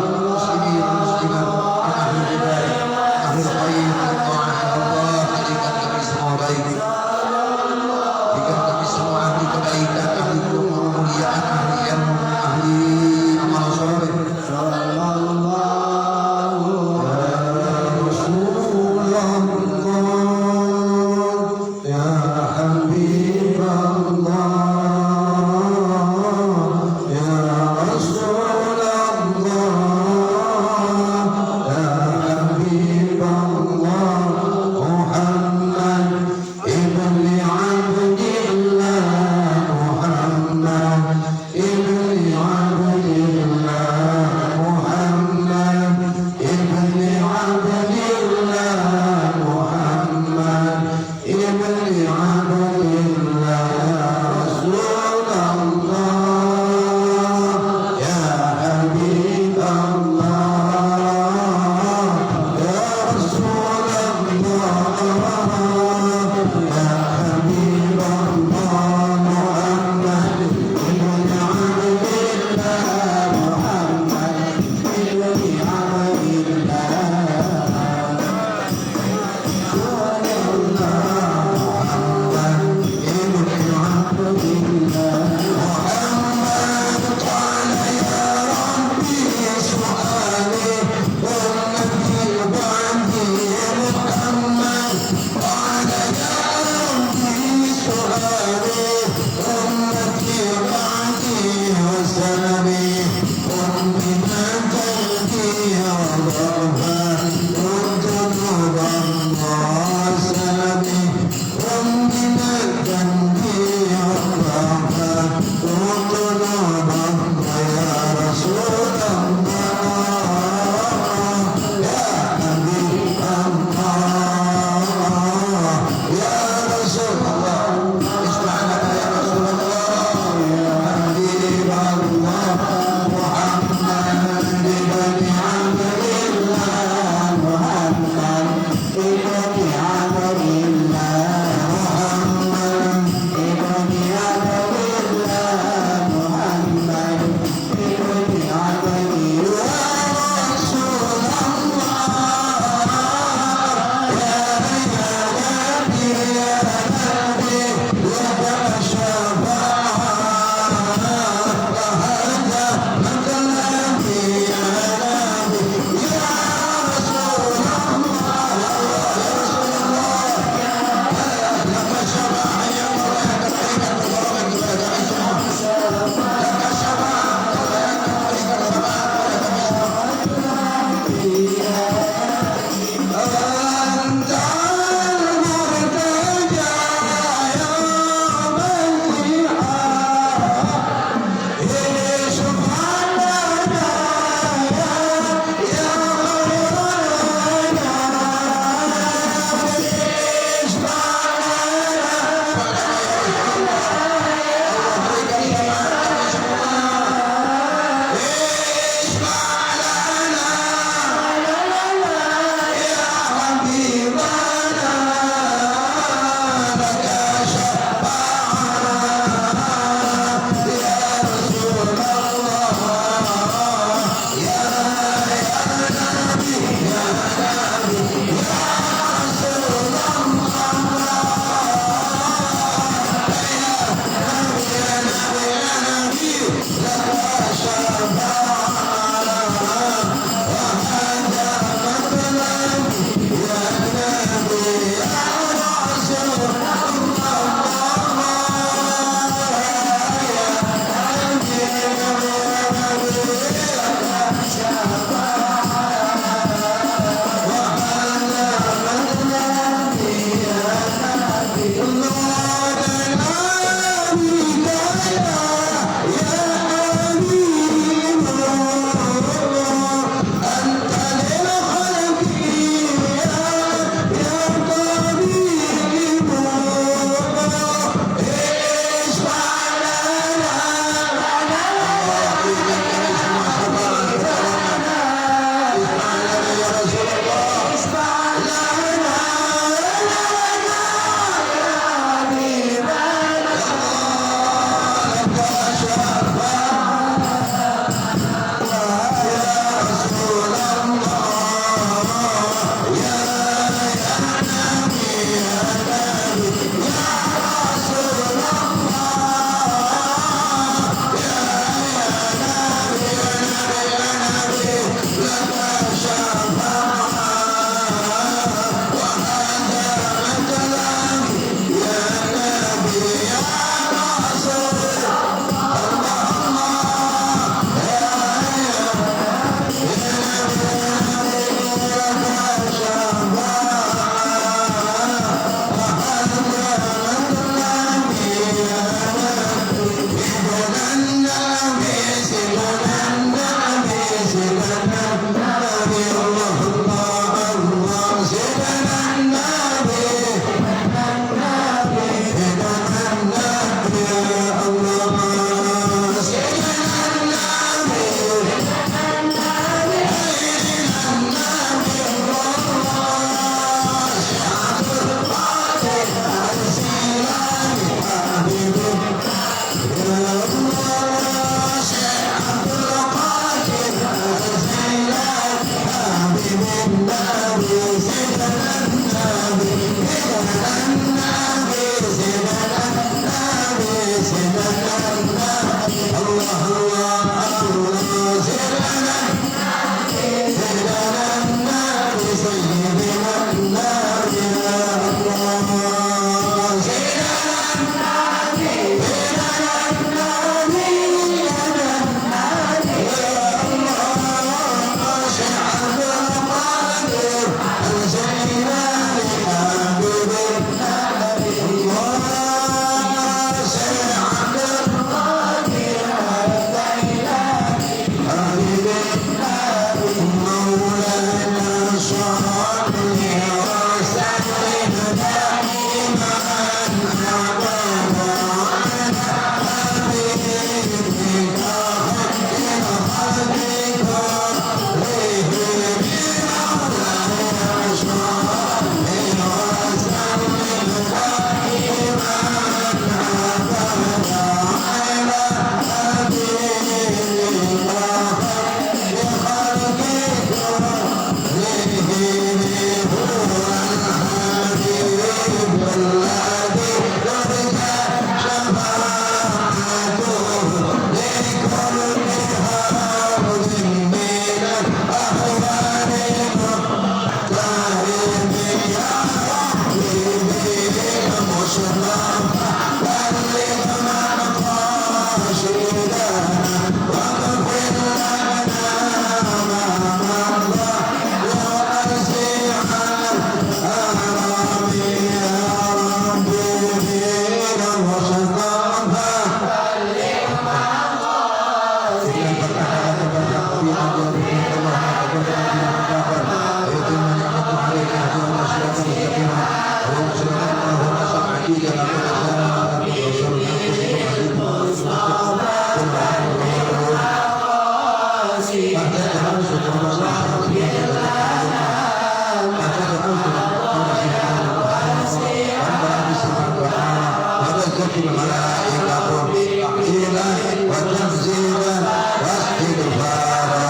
tawaffil malaikatu tahlilan wa tanzilan wa istighfara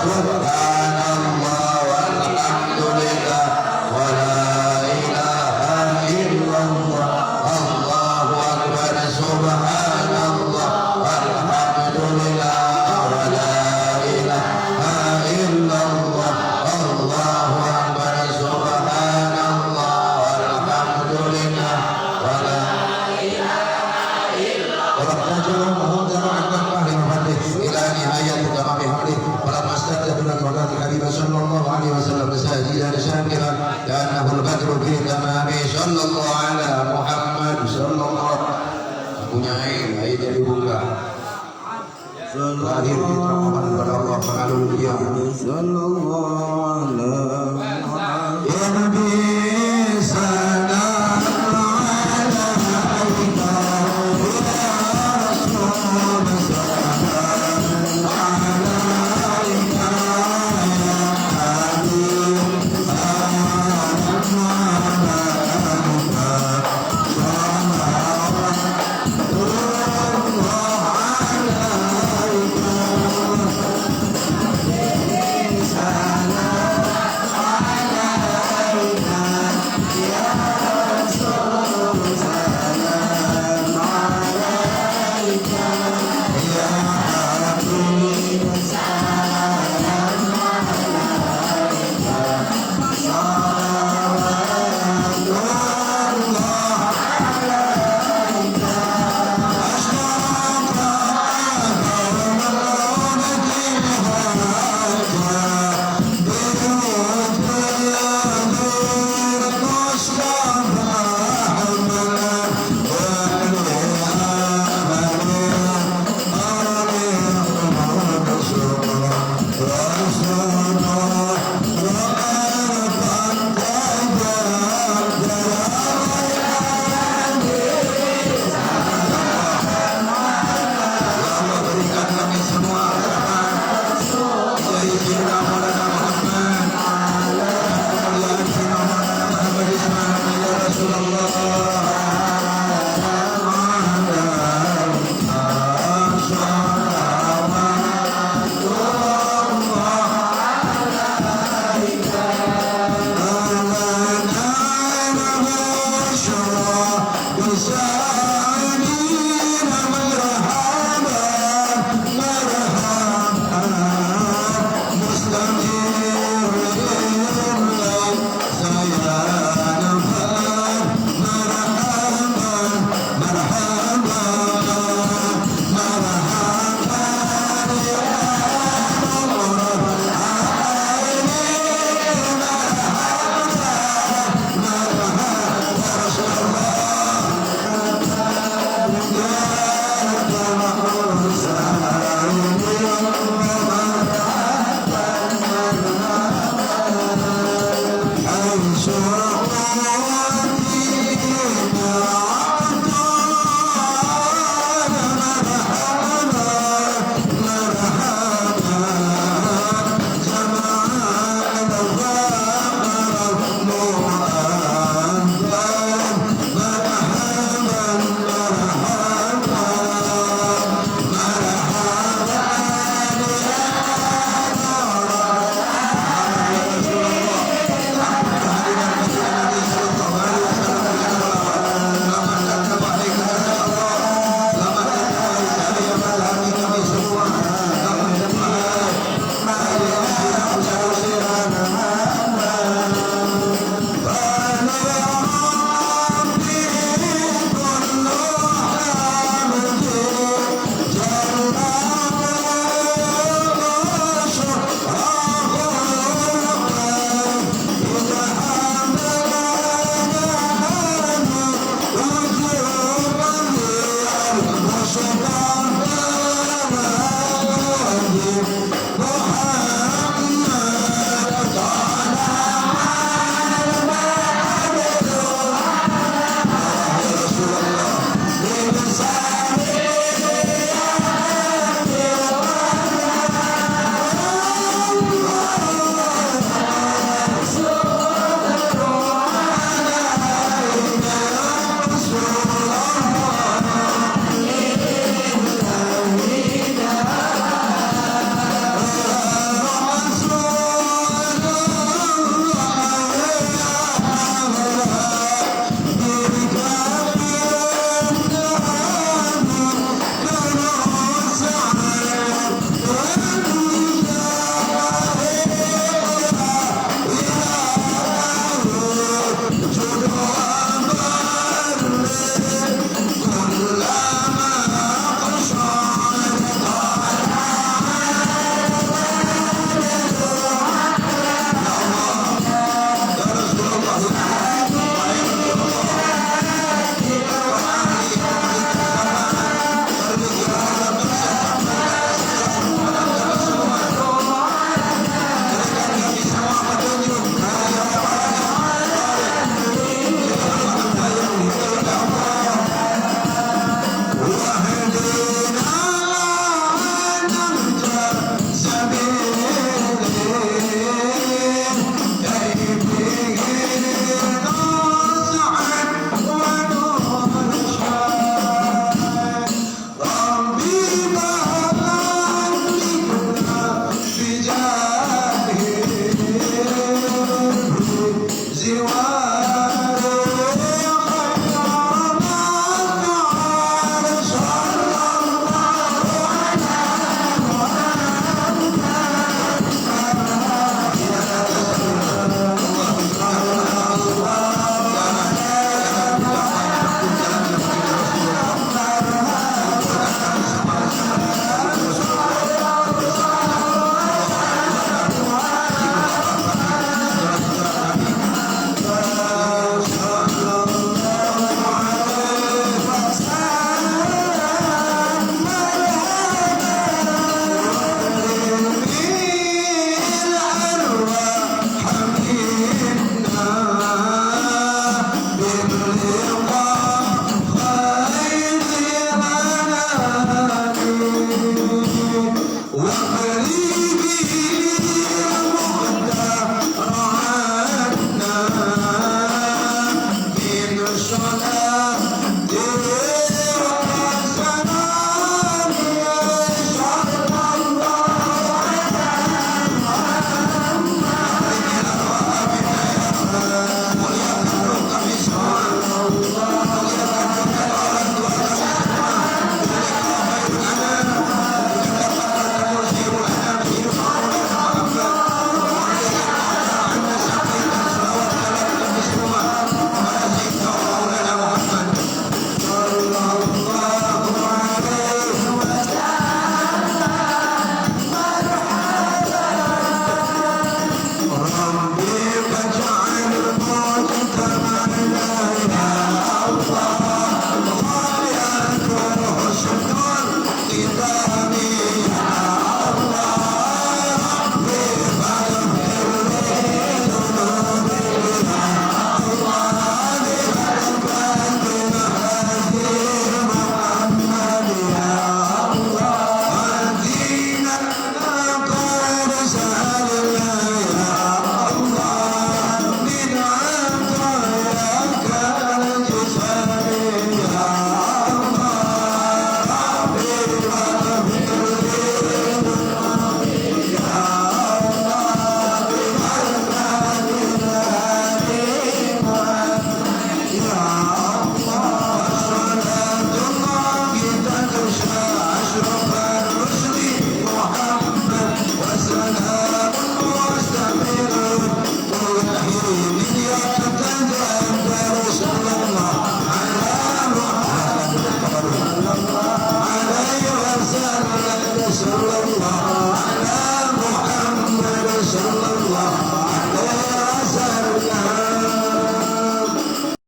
subhanallah walhamdulillah wa la ilaha illallah Allahu akbar subhanallah walhamdulillah wa la ilaha illallah Allahu akbar subhanallah walhamdulillah wa la إلى نهاية تمام حمده فلما استهدف الصلاة الحبيب صلى الله عليه وسلم ساجدا شاكرا كأنه البدر في تمام صلى الله على محمد صلى الله punya air dari buka lahir diterangkan kepada Allah Subhanahu wa ta'ala. Ya Nabi